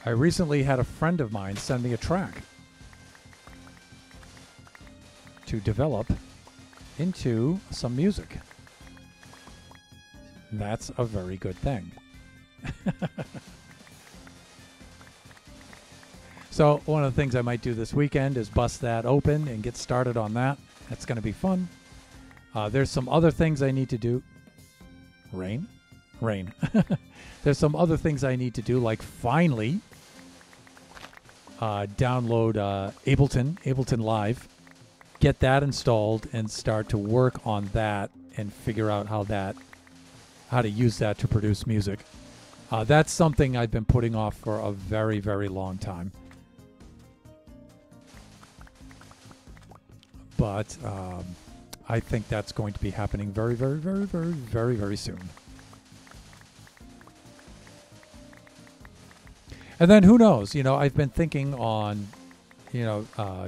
I recently had a friend of mine send me a track to develop into some music. That's a very good thing. So one of the things I might do this weekend is bust that open and get started on that. That's going to be fun. There's some other things I need to do. Rain? Rain. There's some other things I need to do, like finally download Ableton Live, get that installed, and start to work on that and figure out how to use that to produce music. That's something I've been putting off for a very, very long time. But I think that's going to be happening very, very, very, very, very, very soon. And then who knows? You know, I've been thinking on,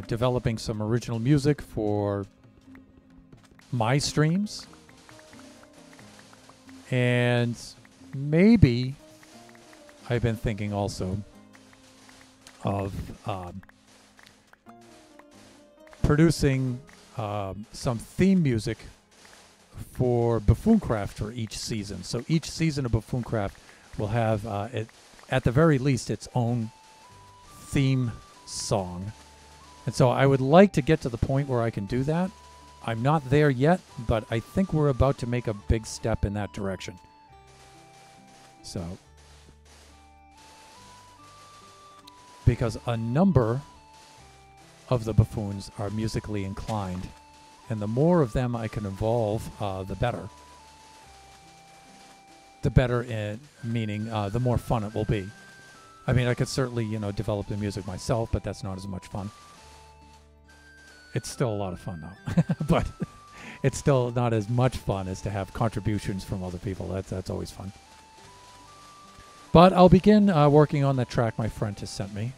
developing some original music for my streams. And maybe I've been thinking also of producing some theme music for Buffooncraft for each season. So each season of Buffooncraft will have, at the very least, its own theme song. And so I would like to get to the point where I can do that. I'm not there yet, but I think we're about to make a big step in that direction. So, because a number of the buffoons are musically inclined, and the more of them I can involve, the better. The better meaning the more fun it will be. I mean, I could certainly, develop the music myself, but that's not as much fun. It's still a lot of fun, though. But it's still not as much fun as to have contributions from other people. That's always fun. But I'll begin working on that track my friend has sent me.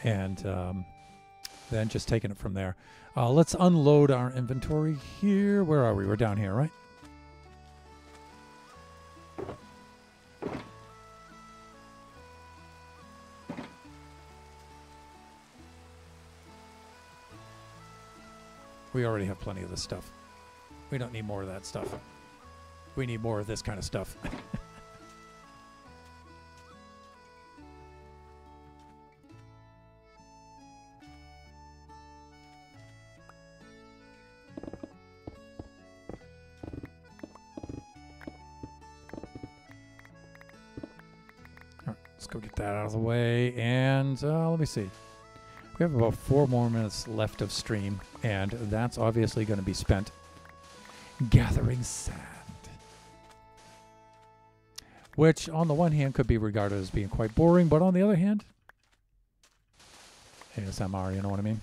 And then just taking it from there. Let's unload our inventory here. Where are we? We're down here, right? We already have plenty of this stuff. We don't need more of that stuff. We need more of this kind of stuff. All right, let's go get that out of the way. And let me see. We have about 4 more minutes left of stream, and that's obviously going to be spent gathering sand. Which, on the one hand, could be regarded as being quite boring, but on the other hand, ASMR, you know what I mean?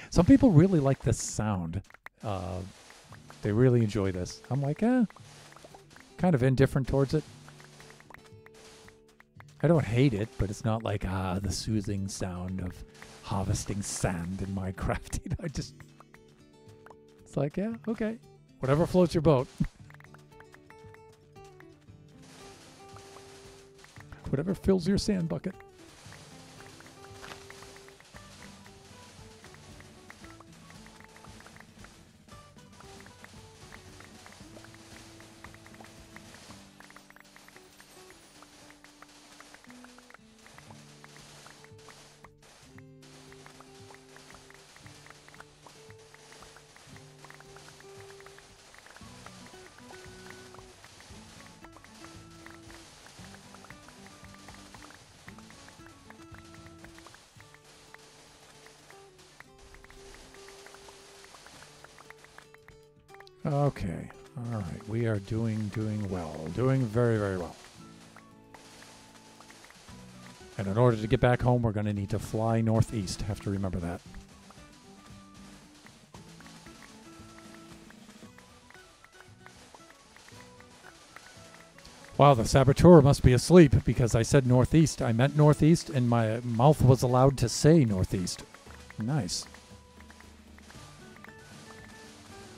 Some people really like this sound. They really enjoy this. I'm like, kind of indifferent towards it. I don't hate it, but it's not like, the soothing sound of harvesting sand in Minecraft. It's like, yeah, okay. Whatever floats your boat. Whatever fills your sand bucket. Okay. All right. We are doing well. Doing very, very well. And in order to get back home, we're going to need to fly northeast. Have to remember that. Wow, the saboteur must be asleep because I said northeast. I meant northeast, and my mouth was allowed to say northeast. Nice.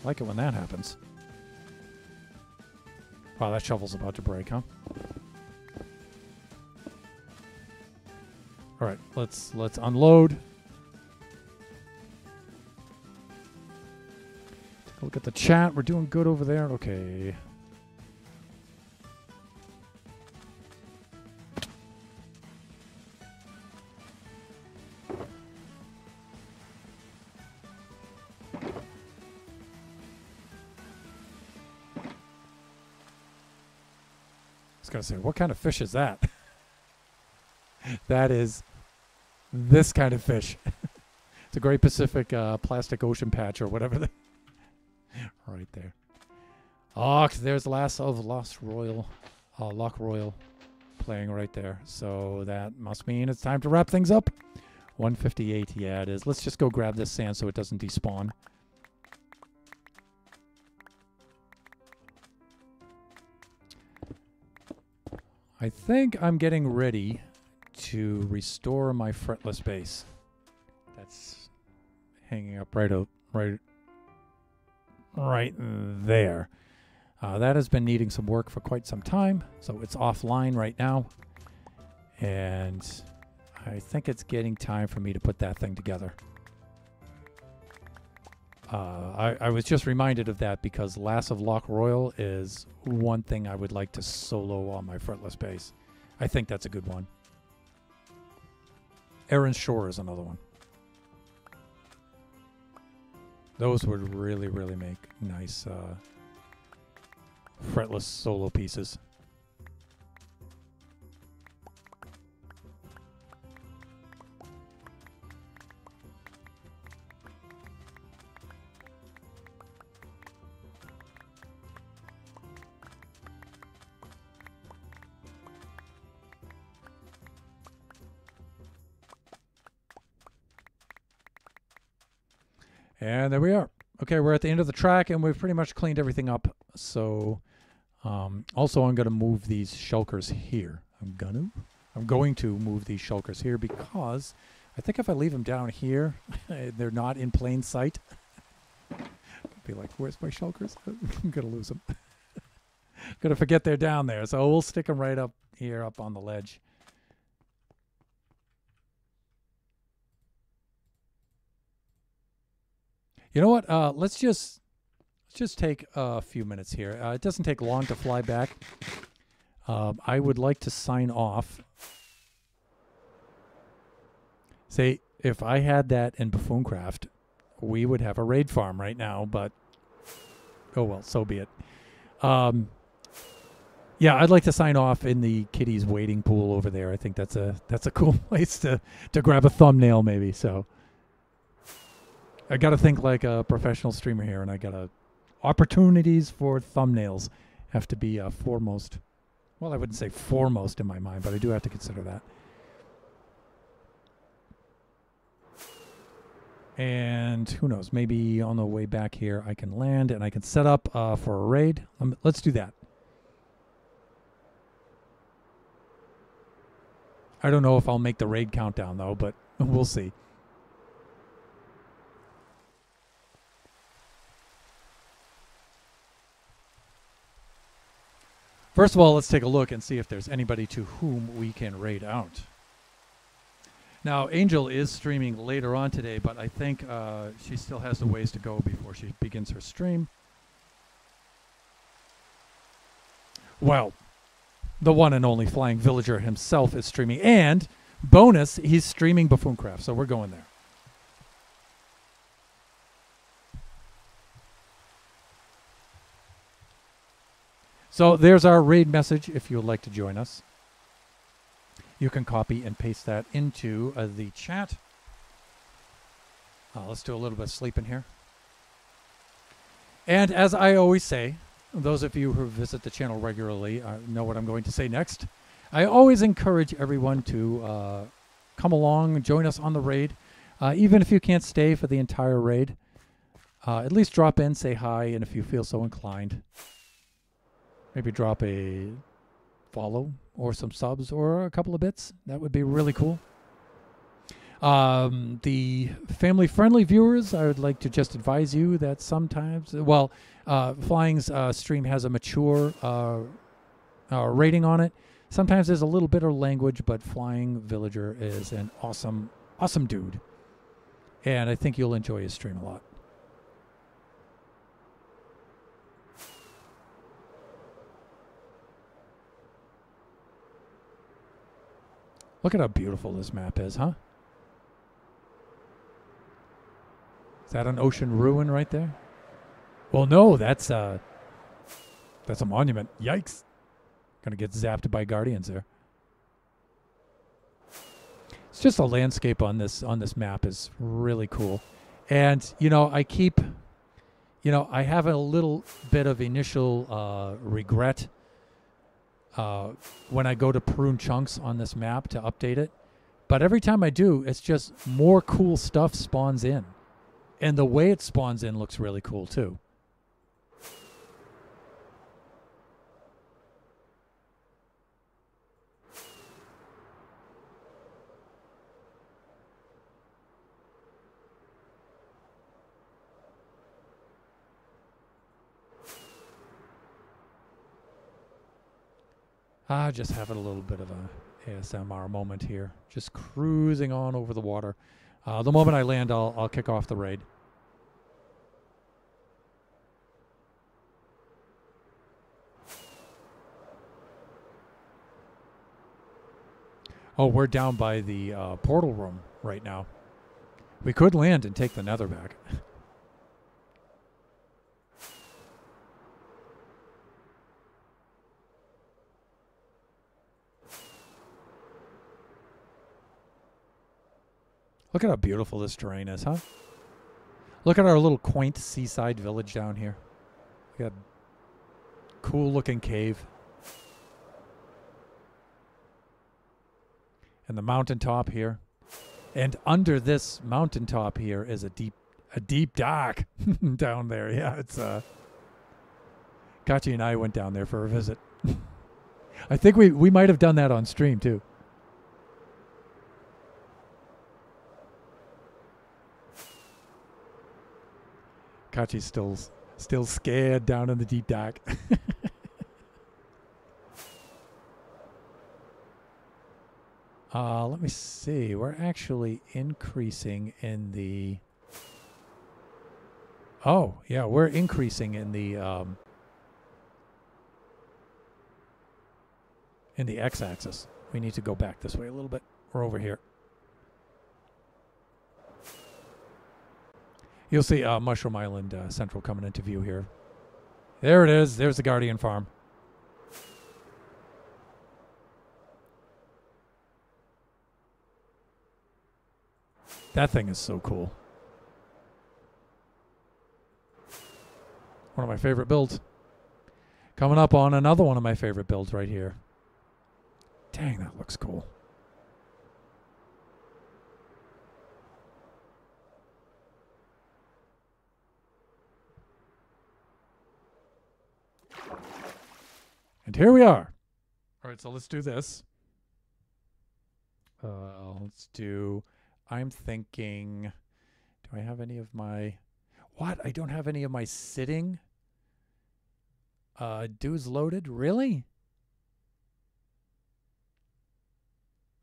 I like it when that happens. Wow, that shovel's about to break, huh? All right, let's unload. Take a look at the chat. We're doing good over there. Okay. was going to say, what kind of fish is that? That is this kind of fish. It's a Great Pacific plastic ocean patch or whatever. Right there. Oh, there's Last of Lost Royal, Loch Royal playing right there. So that must mean it's time to wrap things up. 158, yeah, it is. Let's just go grab this sand so it doesn't despawn. I think I'm getting ready to restore my fretless base. That's hanging up right there. That has been needing some work for quite some time, so it's offline right now. And I think it's getting time for me to put that thing together. I was just reminded of that because Last of Loch Royal is one thing I would like to solo on my fretless base. I think that's a good one. Aaron Shore is another one. Those would really, really make nice fretless solo pieces. And there we are. Okay, we're at the end of the track, and we've pretty much cleaned everything up. So, also I'm going to move these shulkers here. I'm going to move these shulkers here because I think if I leave them down here, they're not in plain sight. Be like, where's my shulkers? I'm going to lose them. Going to forget they're down there. So we'll stick them right up here, up on the ledge. You know what? Let's just take a few minutes here. It doesn't take long to fly back. I would like to sign off. Say, if I had that in Buffooncraft, we would have a raid farm right now, but oh well, so be it. Yeah, I'd like to sign off in the kiddies waiting pool over there. I think that's a cool place to grab a thumbnail maybe. So I got to think like a professional streamer here, and I got to opportunities for thumbnails have to be foremost. Well, I wouldn't say foremost in my mind, but I do have to consider that. And who knows, maybe on the way back here I can land and I can set up for a raid. Let's do that. I don't know if I'll make the raid countdown though, but we'll see. First of all, let's take a look and see if there's anybody to whom we can raid out. Now, Angel is streaming later on today, but I think she still has a ways to go before she begins her stream. Well, the one and only Flying Villager himself is streaming. And, bonus, he's streaming Buffooncraft, so we're going there. So there's our raid message if you would like to join us. You can copy and paste that into the chat. Let's do a little bit of sleeping here. And as I always say, those of you who visit the channel regularly know what I'm going to say next. I always encourage everyone to come along, join us on the raid. Even if you can't stay for the entire raid, at least drop in, say hi, and if you feel so inclined, maybe drop a follow or some subs or a couple of bits. That would be really cool. The family-friendly viewers, I would like to just advise you that sometimes, well, Flying's stream has a mature rating on it. Sometimes there's a little bit of language, but Flying Villager is an awesome, awesome dude. And I think you'll enjoy his stream a lot. Look at how beautiful this map is, huh? Is that an ocean ruin right there? Well, no, that's a monument. Yikes. Gonna get zapped by guardians there. It's just the landscape on this map is really cool. And, you know, I have a little bit of initial regret when I go to prune chunks on this map to update it. But every time I do, it's just more cool stuff spawns in. And the way it spawns in looks really cool too. Just having a little bit of a ASMR moment here. Just cruising on over the water. The moment I land, I'll kick off the raid. Oh, we're down by the portal room right now. We could land and take the nether back. Look at how beautiful this terrain is, huh? Look at our little quaint seaside village down here. We got a cool looking cave. And the mountaintop here. And under this mountaintop here is a deep dock down there. Yeah, it's Kachi and I went down there for a visit. I think we might have done that on stream too. Kachi's still scared down in the deep dock. Let me see. We're actually increasing in the... Oh, yeah, we're increasing in the x-axis. We need to go back this way a little bit. We're over here. You'll see Mushroom Island Central coming into view here. There it is. There's the Guardian Farm. That thing is so cool. One of my favorite builds. Coming up on another one of my favorite builds right here. Dang, that looks cool. And here we are. All right, so let's do this. Let's do... I'm thinking... Do I have any of my... What? I don't have any of my sitting? Dudes loaded? Really?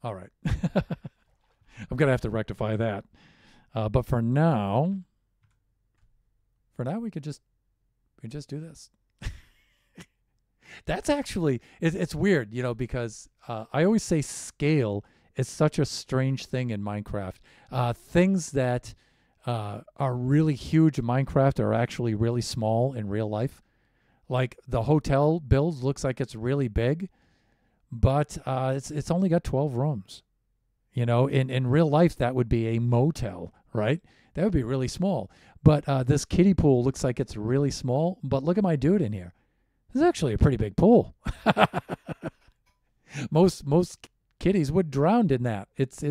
All right. I'm going to have to rectify that. But for now... we could just do this. That's actually, it's weird, you know, because I always say scale is such a strange thing in Minecraft. Things that are really huge in Minecraft are actually really small in real life. Like the hotel build looks like it's really big, but it's only got 12 rooms. You know, in real life, that would be a motel, right? That would be really small. But this kiddie pool looks like it's really small, but look at my dude in here. This is actually a pretty big pool. Most kiddies would drown in that. It's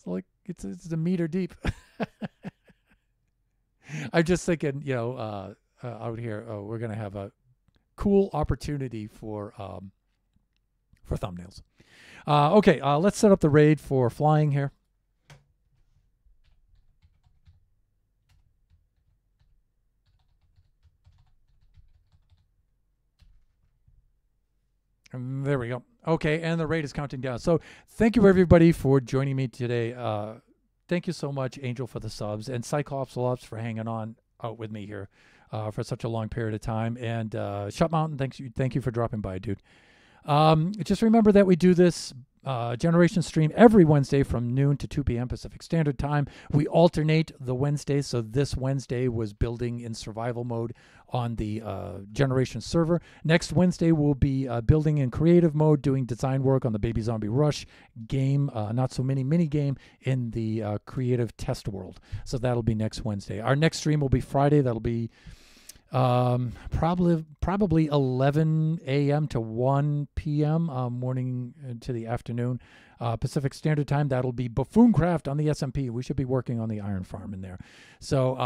like it's a meter deep. I'm just thinking, you know, out here we're gonna have a cool opportunity for thumbnails. Okay, let's set up the raid for flying here. And there we go. Okay, and the raid is counting down. So thank you, everybody, for joining me today. Thank you so much, Angel, for the subs, and Cyclops Lops for hanging on out with me here for such a long period of time. And Shut Mountain, thank you for dropping by, dude. Just remember that we do this Generation stream every Wednesday from noon to 2 p.m. Pacific Standard Time. We alternate the Wednesdays, so this Wednesday was building in survival mode on the Generation server. Next Wednesday we'll be building in creative mode, doing design work on the Baby Zombie Rush game, not so many mini game in the creative test world. So that'll be next Wednesday. Our next stream will be Friday. That'll be probably 11 a.m. to 1 p.m. Morning to the afternoon Pacific Standard Time. That'll be Buffooncraft on the SMP. We should be working on the Iron Farm in there. So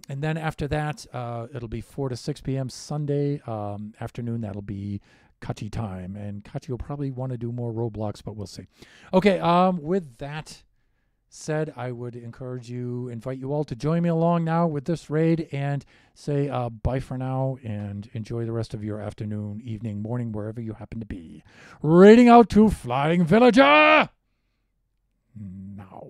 and then after that it'll be 4 to 6 p.m. Sunday afternoon. That'll be Kachi time, and Kachi will probably want to do more Roblox, but we'll see. Okay, with that said, I would invite you all to join me along now with this raid, and say bye for now, and enjoy the rest of your afternoon, evening, morning, wherever you happen to be. Raiding out to Flying Villager now.